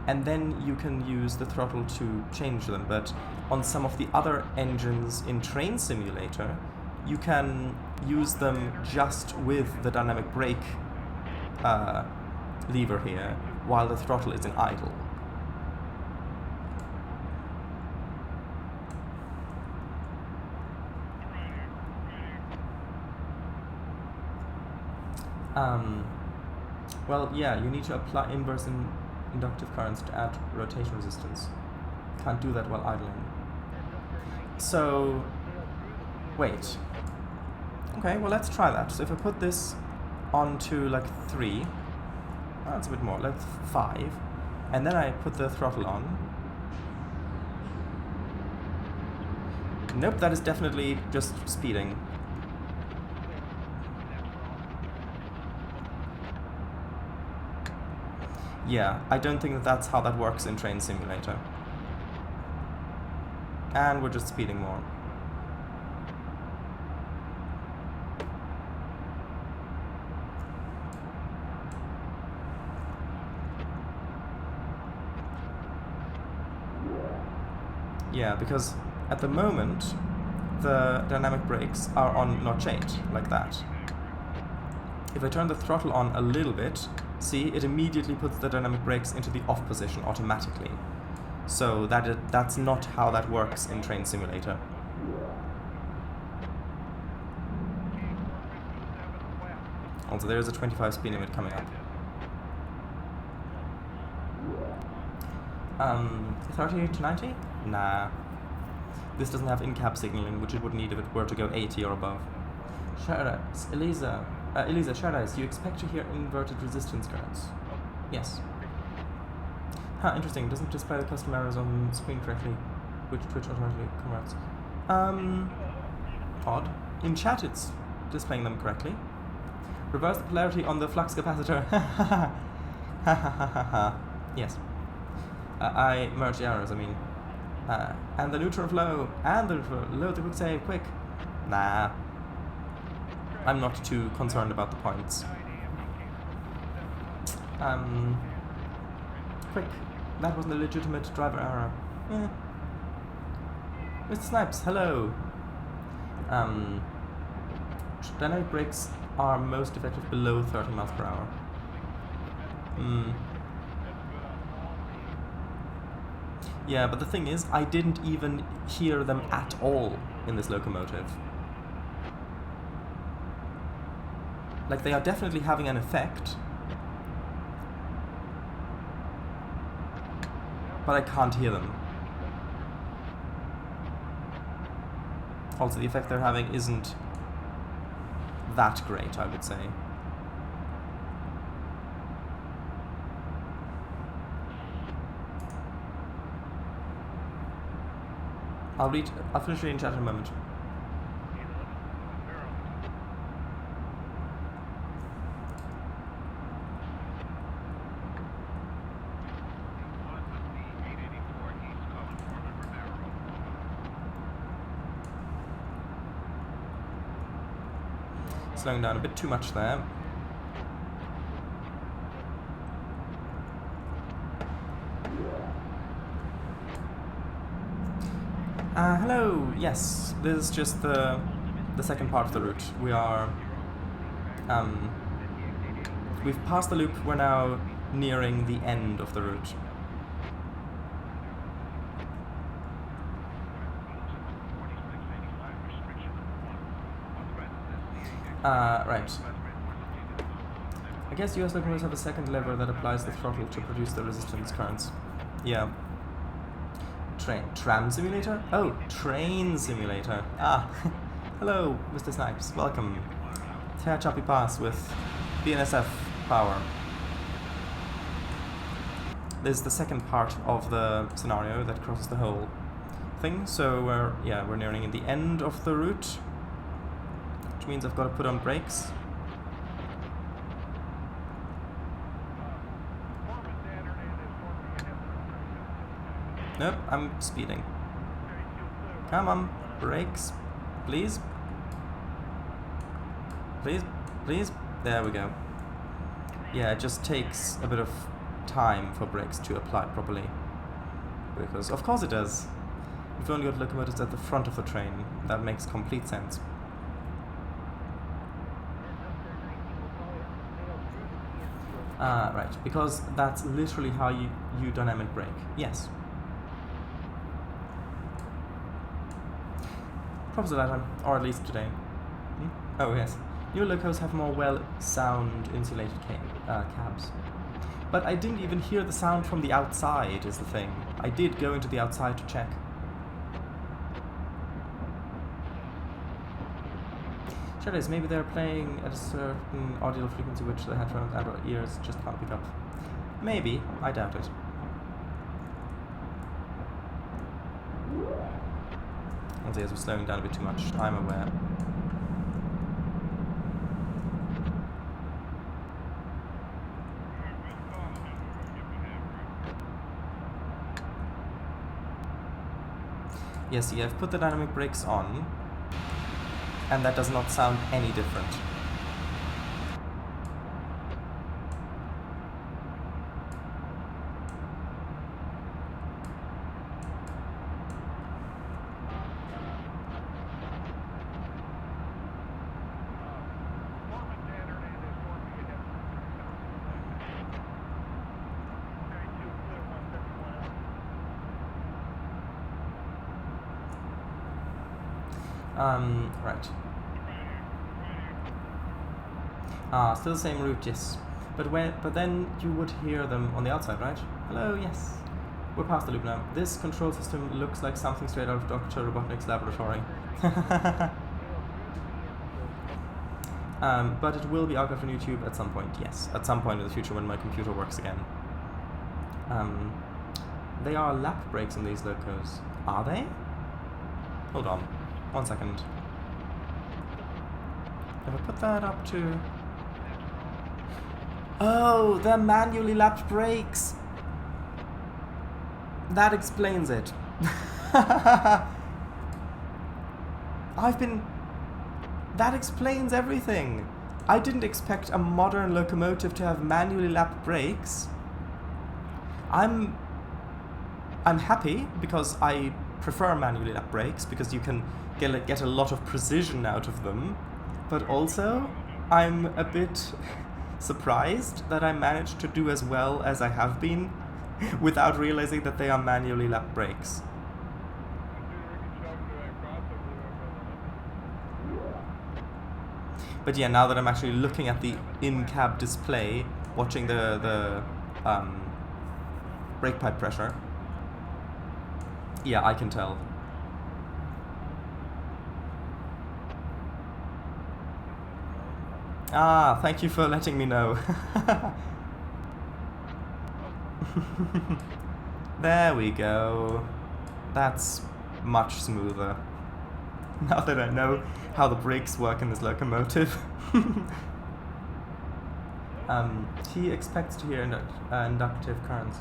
and then you can use the throttle to change them, but on some of the other engines in Train Simulator, you can use them just with the dynamic brake lever here, while the throttle is in idle. Well, yeah, you need to apply inverse inductive currents to add rotation resistance. Can't do that while idling. So, wait. Okay, well, let's try that. So if I put this onto like 3, that's a bit more, like 5, and then I put the throttle on. Nope, that is definitely just speeding. Yeah, I don't think that that's how that works in Train Simulator. And we're just speeding more. Yeah, because at the moment, the dynamic brakes are on notch 8, like that. If I turn the throttle on a little bit, see, it immediately puts the dynamic brakes into the off position automatically. So that's not how that works in Train Simulator. Also, there is a 25 speed limit coming up. 30 to 90? Nah. This doesn't have in-cab signaling, which it would need if it were to go 80 or above. Elisa, Sharadise, you expect to hear inverted resistance currents? Yes. Huh, interesting. Doesn't display the custom errors on screen correctly, which Twitch automatically converts. Odd. In chat it's displaying them correctly. Reverse the polarity on the flux capacitor. Yes. I merge the errors, I mean. And the neutral flow. And the neutral. Load the quick save, quick. Nah. I'm not too concerned about the points. Quick. That wasn't a legitimate driver error. Mr. Snipes, hello. Dynamic brakes are most effective below 30 miles per hour. Yeah, but the thing is, I didn't even hear them at all in this locomotive. Like, they are definitely having an effect, but I can't hear them. Also, the effect they're having isn't that great, I would say. I'll finish reading chat in a moment. Slowing down a bit too much there. Hello, yes, this is just the second part of the route. We are, we've passed the loop, we're now nearing the end of the route. Right. I guess US locomotives have a second lever that applies the throttle to produce the resistance currents. Yeah. Tram simulator? Oh, train simulator. Ah, hello, Mr. Snipes. Welcome. Tehachapi Pass with BNSF power. This is the second part of the scenario that crosses the whole thing. So we're nearing the end of the route, which means I've got to put on brakes. Nope, I'm speeding. Come on, brakes, please. Please, please. There we go. Yeah, it just takes a bit of time for brakes to apply properly. Because, of course it does. We've only got locomotives at the front of the train. That makes complete sense. Right, because that's literally how you dynamic brake. Yes. Props to that one, or at least today. Oh yes, new locos have more well-sound insulated cabs. But I didn't even hear the sound from the outside, is the thing. I did go into the outside to check. Shadows, maybe they're playing at a certain audio frequency which the headphones and our ears just can't pick up. Maybe, I doubt it. As we're slowing down a bit too much, I'm aware. Yes, see, I've put the dynamic brakes on, and that does not sound any different. Right. Still the same route, yes. But then you would hear them on the outside, right? Hello, yes. We're past the loop now. This control system looks like something straight out of Dr. Robotnik's laboratory. But it will be archived on YouTube at some point, yes. At some point in the future when my computer works again. They are lap brakes on these locos. Are they? Hold on. 1 second. If I put that up to... Oh, they're manually lapped brakes. That explains it. That explains everything. I didn't expect a modern locomotive to have manually lapped brakes. I'm happy because I prefer manually lapped brakes because you can get a lot of precision out of them. But also, I'm a bit surprised that I managed to do as well as I have been without realizing that they are manually lapped brakes. But yeah, now that I'm actually looking at the in-cab display, watching the brake pipe pressure, yeah, I can tell. Ah, thank you for letting me know. There we go. That's much smoother. Now that I know how the brakes work in this locomotive. He expects to hear inductive currents.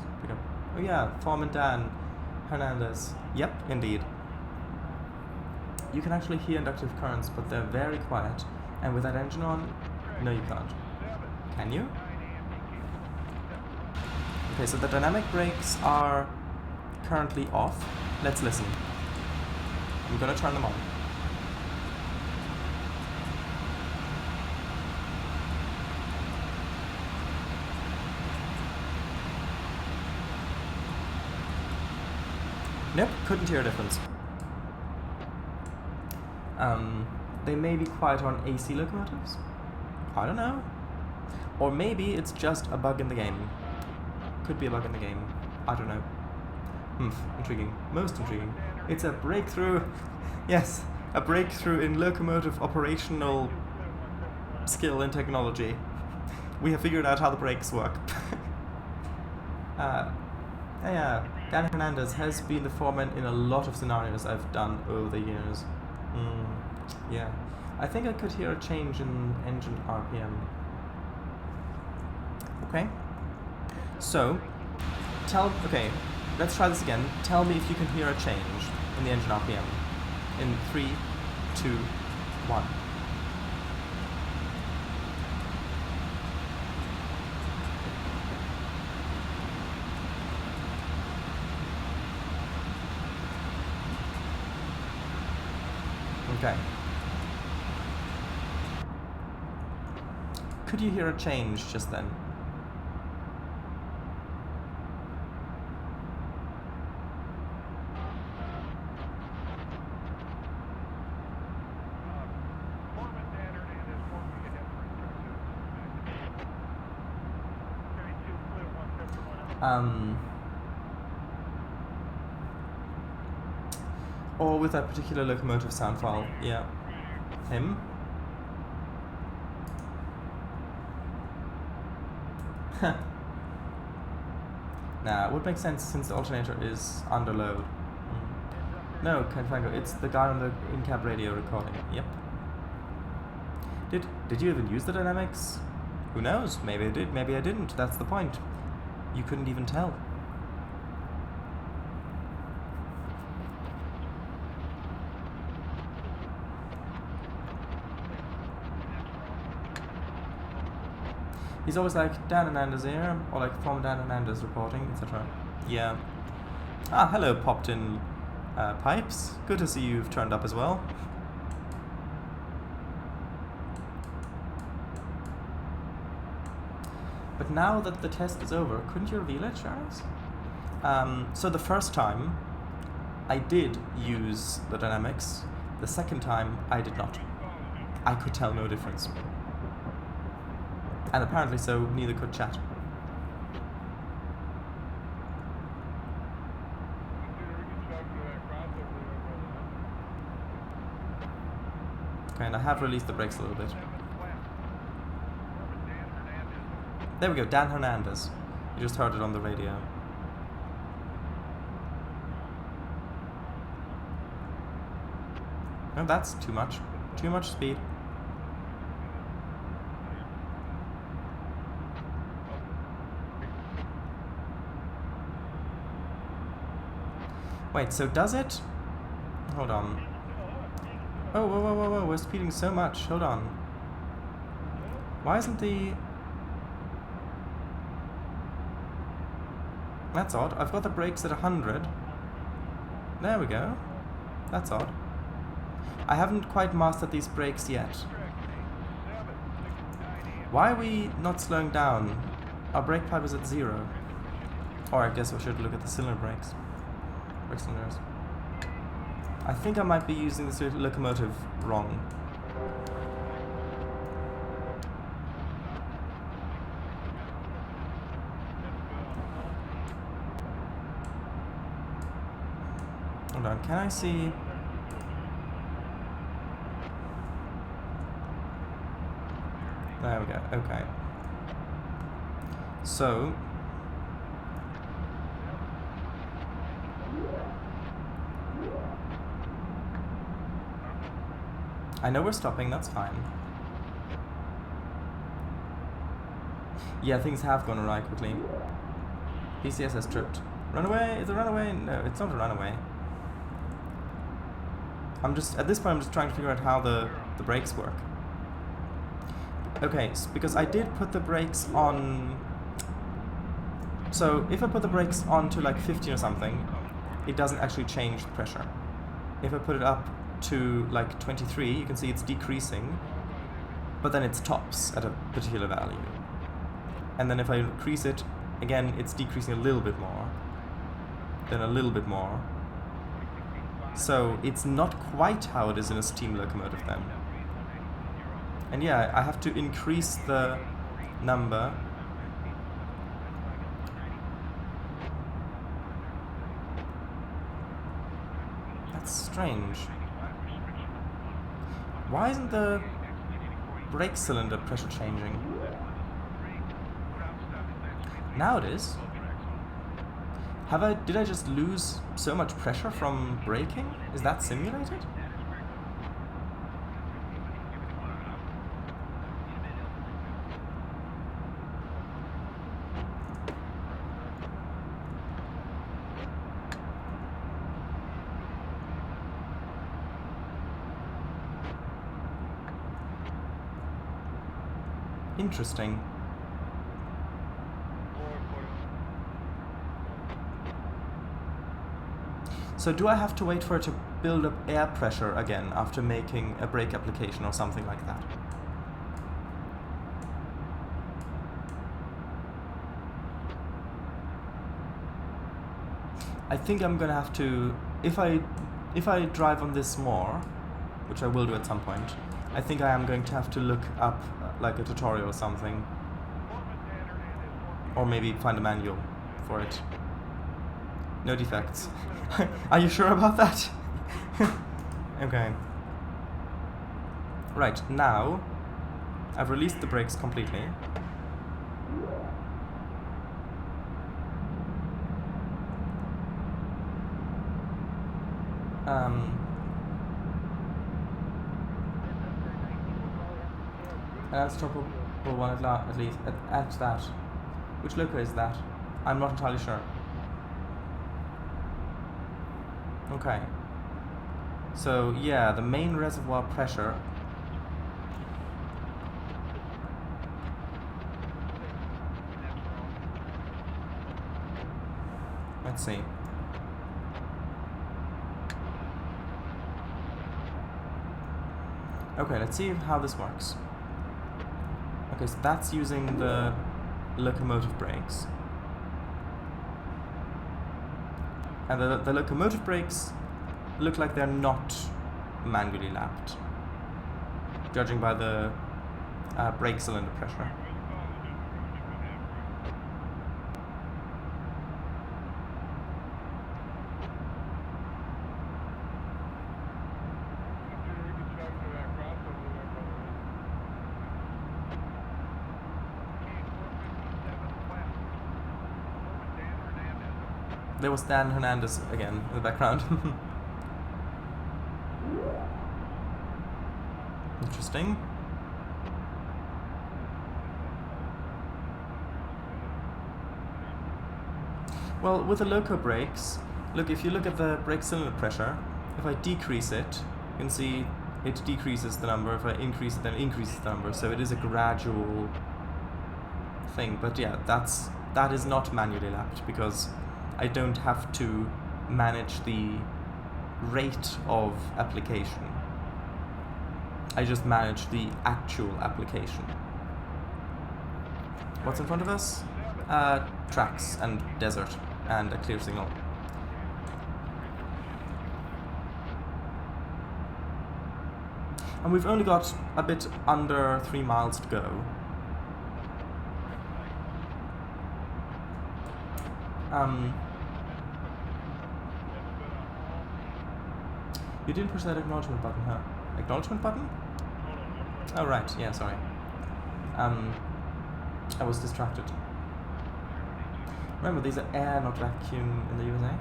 Oh yeah, Foreman Dan Hernandez. Yep, indeed. You can actually hear inductive currents, but they're very quiet. And with that engine on, no you can't. Can you? Okay, so the dynamic brakes are currently off. Let's listen. I'm gonna turn them on. Nope, couldn't hear a difference. They may be quiet on AC locomotives? I don't know. Or maybe it's just a bug in the game. Could be a bug in the game. I don't know. Intriguing. Most intriguing. It's a breakthrough. Yes, a breakthrough in locomotive operational skill and technology. We have figured out how the brakes work. Yeah, Dan Hernandez has been the foreman in a lot of scenarios I've done over the years. Yeah, I think I could hear a change in engine RPM. Okay, so okay, let's try this again. Tell me if you can hear a change in the engine RPM. In 3, 2, 1. Okay. Could you hear a change just then? Or with that particular locomotive sound file, yeah. Him? Nah, it would make sense since the alternator is under load. No, can't find it. It's the guy on the in-cab radio recording. Yep. Did you even use the dynamics? Who knows? Maybe I did, maybe I didn't. That's the point. You couldn't even tell. He's always like, Dan Hernandez here, or like, from Dan Hernandez reporting, etc. Yeah. Ah, hello, popped-in pipes. Good to see you've turned up as well. But now that the test is over, couldn't you reveal it, Charles? So the first time, I did use the dynamics. The second time, I did not. I could tell no difference. And apparently so, neither could chat. Okay, and I have released the brakes a little bit. There we go, Dan Hernandez. You just heard it on the radio. No, that's too much. Too much speed. Wait, so does it? Hold on. Oh, whoa, whoa, whoa, whoa, we're speeding so much. Hold on. Why isn't the... That's odd. I've got the brakes at 100. There we go. That's odd. I haven't quite mastered these brakes yet. Why are we not slowing down? Our brake pipe is at 0. Or I guess we should look at the cylinder brakes. Brake cylinders. I think I might be using this locomotive wrong. Hold on, can I see... There we go, okay. So... I know we're stopping, that's fine. Yeah, things have gone awry quickly. PCS has tripped. Runaway? Is it a runaway? No, it's not a runaway. At this point I'm just trying to figure out how the brakes work. Okay, because I did put the brakes on... So, if I put the brakes on to like 15 or something, it doesn't actually change the pressure. If I put it up to like 23, you can see it's decreasing, but then it stops at a particular value. And then if I increase it, again, it's decreasing a little bit more, then a little bit more. So it's not quite how it is in a steam locomotive then. And yeah, I have to increase the number. That's strange. Why isn't the brake cylinder pressure changing? Now it is. Did I just lose so much pressure from braking? Is that simulated? Interesting. So do I have to wait for it to build up air pressure again after making a brake application or something like that? I think I'm gonna have to, if I drive on this more, which I will do at some point, I think I am going to have to look up like a tutorial or something, or maybe find a manual for it. No defects. Are you sure about that? Okay. Right, now I've released the brakes completely. And that's trouble one at least. At that. Which loco is that? I'm not entirely sure. Okay. So yeah, the main reservoir pressure. Let's see. Okay, let's see how this works. Okay, so that's using the locomotive brakes. And the locomotive brakes look like they're not manually lapped, judging by the brake cylinder pressure. There was Dan Hernandez again in the background. Interesting. Well, with the loco brakes, Look, if you look at the brake cylinder pressure, if I decrease it, you can see it decreases the number. If I increase it, then it increases the number. So it is a gradual thing. But yeah, that is not manually lapped because I don't have to manage the rate of application. I just manage the actual application. What's in front of us? Tracks and desert and a clear signal. And we've only got a bit under 3 miles to go. You didn't push that acknowledgement button, huh? Acknowledgement button? Oh, right. Yeah, sorry. I was distracted. Remember, these are air, not vacuum in the USA?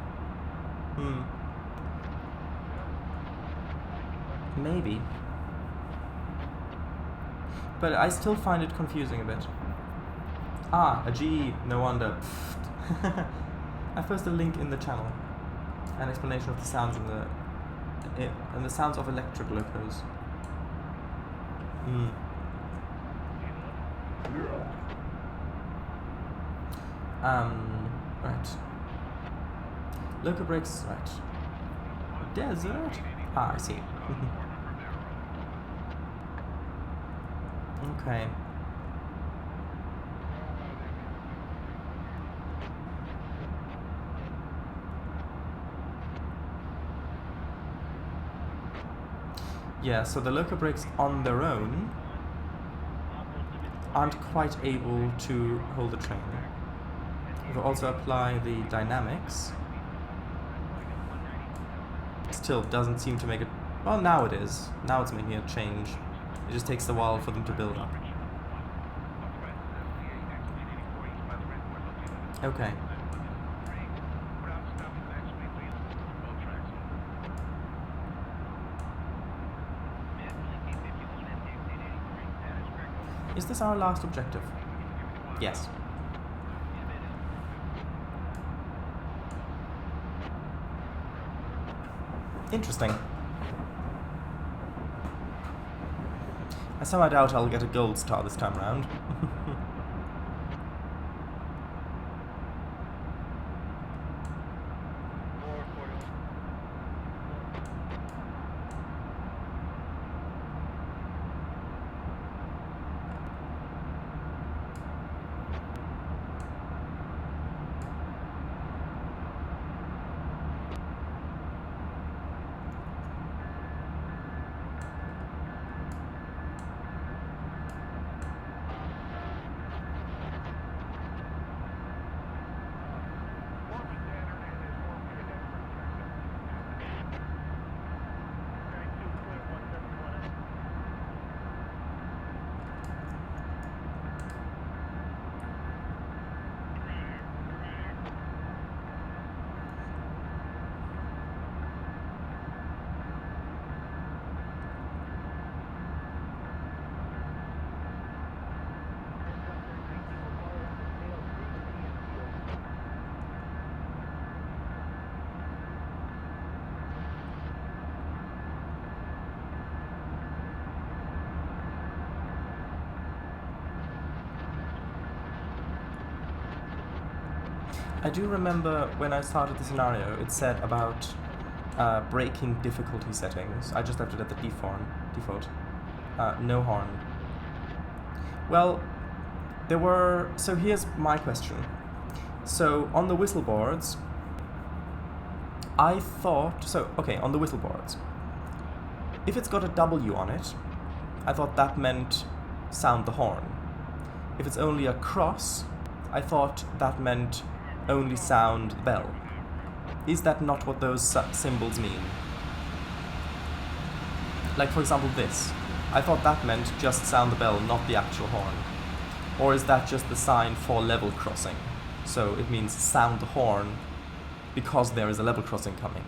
Maybe. But I still find it confusing a bit. Ah, a G, no wonder. I posted a link in the channel. An explanation of the sounds and the sounds of electric locos. Right. Loco brakes, right. Desert? Ah, I see. Okay. Yeah, so the loco brakes on their own aren't quite able to hold the train. If we also apply the dynamics, still doesn't seem to make it. Well, now it is. Now it's making a change. It just takes a while for them to build up. Okay. Is this our last objective? Yes. Interesting. I somehow doubt I'll get a gold star this time around. I do remember when I started the scenario, it said about braking difficulty settings. I just left it at the default. No horn. Well, there were... So here's my question. So on the whistle boards, I thought... So, okay, on the whistle boards, if it's got a W on it, I thought that meant sound the horn. If it's only a cross, I thought that meant only sound the bell. Is that not what those symbols mean? Like, for example, this. I thought that meant just sound the bell, not the actual horn. Or is that just the sign for level crossing? So it means sound the horn because there is a level crossing coming.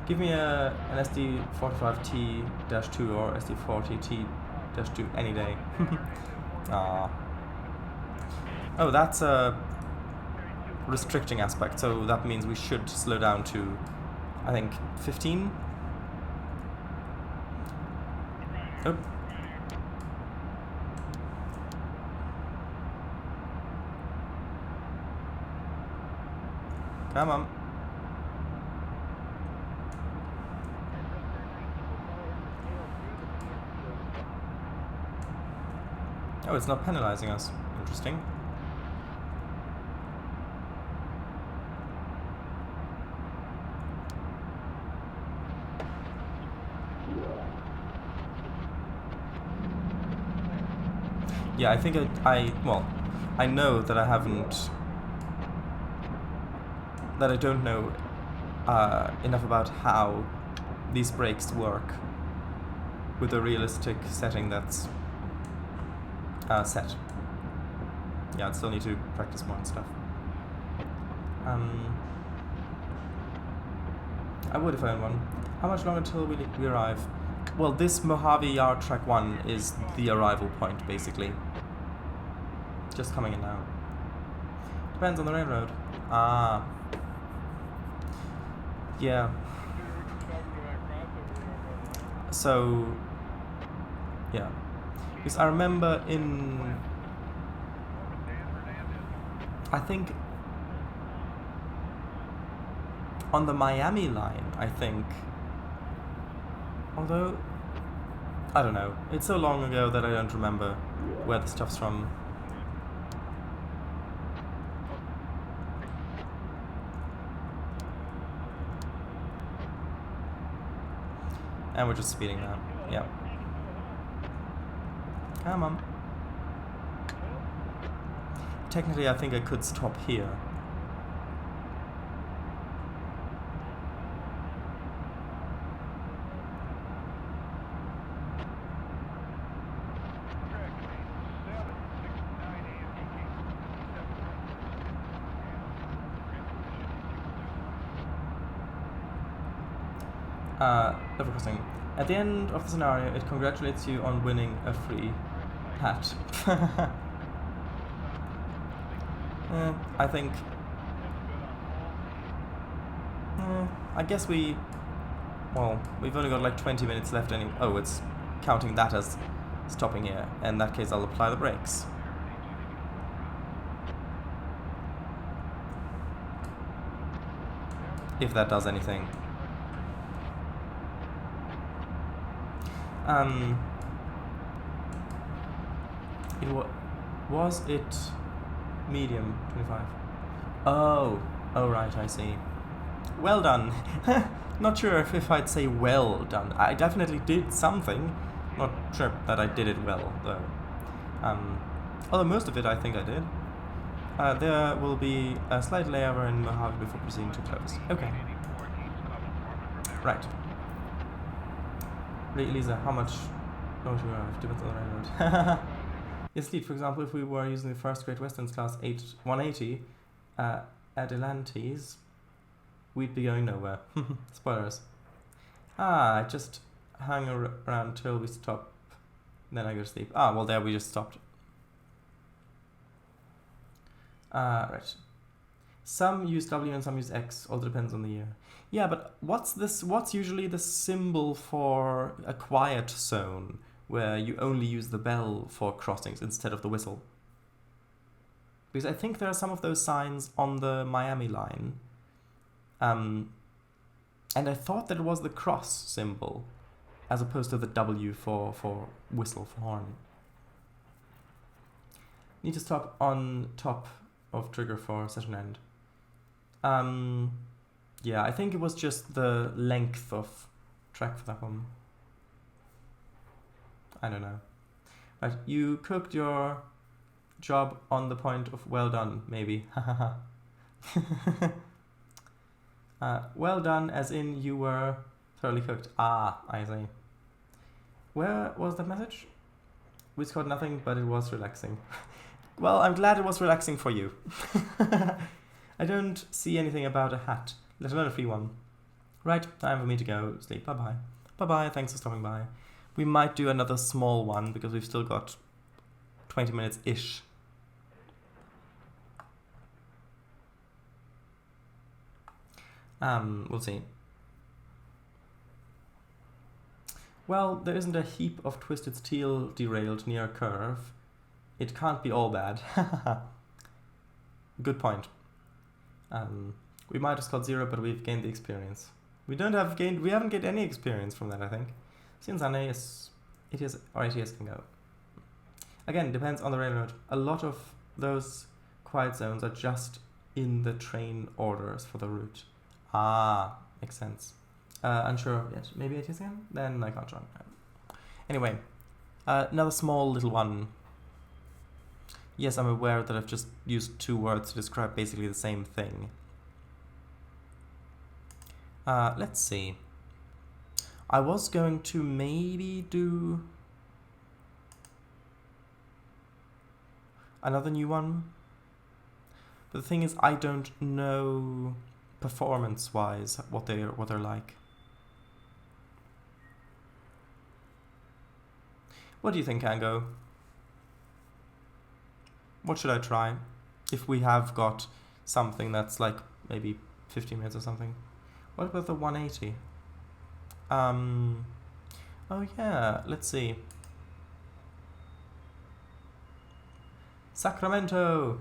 Give me an SD45T-2 or SD40T-2 any day. Aww. Oh, that's a restricting aspect, so that means we should slow down to, I think, 15? Oh. Come on. Oh, it's not penalizing us. Interesting. Yeah, I think well, I know that I haven't, that I don't know enough about how these brakes work with a realistic setting that's set. Yeah, I'd still need to practice more and stuff. I would if I owned one. How much longer till we arrive? Well, this Mojave Yard Track 1 is the arrival point, basically. Just coming in now. Depends on the railroad. Ah. Yeah. So, yeah. Because I remember I think on the Miami line, although, I don't know, it's so long ago that I don't remember where the stuff's from. And we're just speeding now, yeah. Come on. Technically, I think I could stop here. Level crossing. At the end of the scenario, it congratulates you on winning a free hat. I think... I guess we've only got like 20 minutes left anyway. Oh, it's counting that as stopping here. In that case, I'll apply the brakes. If that does anything. Was it medium 25? Oh right, I see. Well done. Not sure if I'd say well done. I definitely did something. Not sure that I did it well though. Although most of it I think I did. There will be a slight layover in Mojave before proceeding to close. Okay. Right. Lisa, how much don't you have? Depends on the railroad. Yes, indeed. For example, if we were using the first Great Western's class 180 at Atlantis, we'd be going nowhere. Spoilers. I just hang around till we stop, then I go to sleep. Well, there we just stopped. Right. Some use W and some use X, all depends on the year. Yeah, but what's usually the symbol for a quiet zone, where you only use the bell for crossings instead of the whistle? Because I think there are some of those signs on the Miami line. And I thought that it was the cross symbol, as opposed to the W for whistle, for horn. Need to stop on top of trigger for session end. Yeah, I think it was just the length of track for that one. I don't know. Right, you cooked your job on the point of well done, maybe. Well done, as in you were thoroughly cooked. I see. Where was that message? We scored nothing, but it was relaxing. Well, I'm glad it was relaxing for you. I don't see anything about a hat, let alone a free one. Right, time for me to go sleep. Bye-bye. Bye-bye, thanks for stopping by. We might do another small one because we've still got 20 minutes-ish. We'll see. Well, there isn't a heap of twisted steel derailed near a curve. It can't be all bad. Good point. We might have scored 0, but we've gained the experience. We haven't gained any experience from that, I think. Since ATS can go. Again, depends on the railroad. A lot of those quiet zones are just in the train orders for the route. Ah, makes sense. Unsure yet. Maybe ATS again? Then I can't join. Anyway, another small little one. Yes, I'm aware that I've just used 2 words to describe basically the same thing. Let's see. I was going to maybe do another new one, but the thing is, I don't know performance-wise what they're like. What do you think, Ango? What should I try? If we have got something that's like maybe 15 minutes or something. What about the 180? Oh yeah, let's see. Sacramento!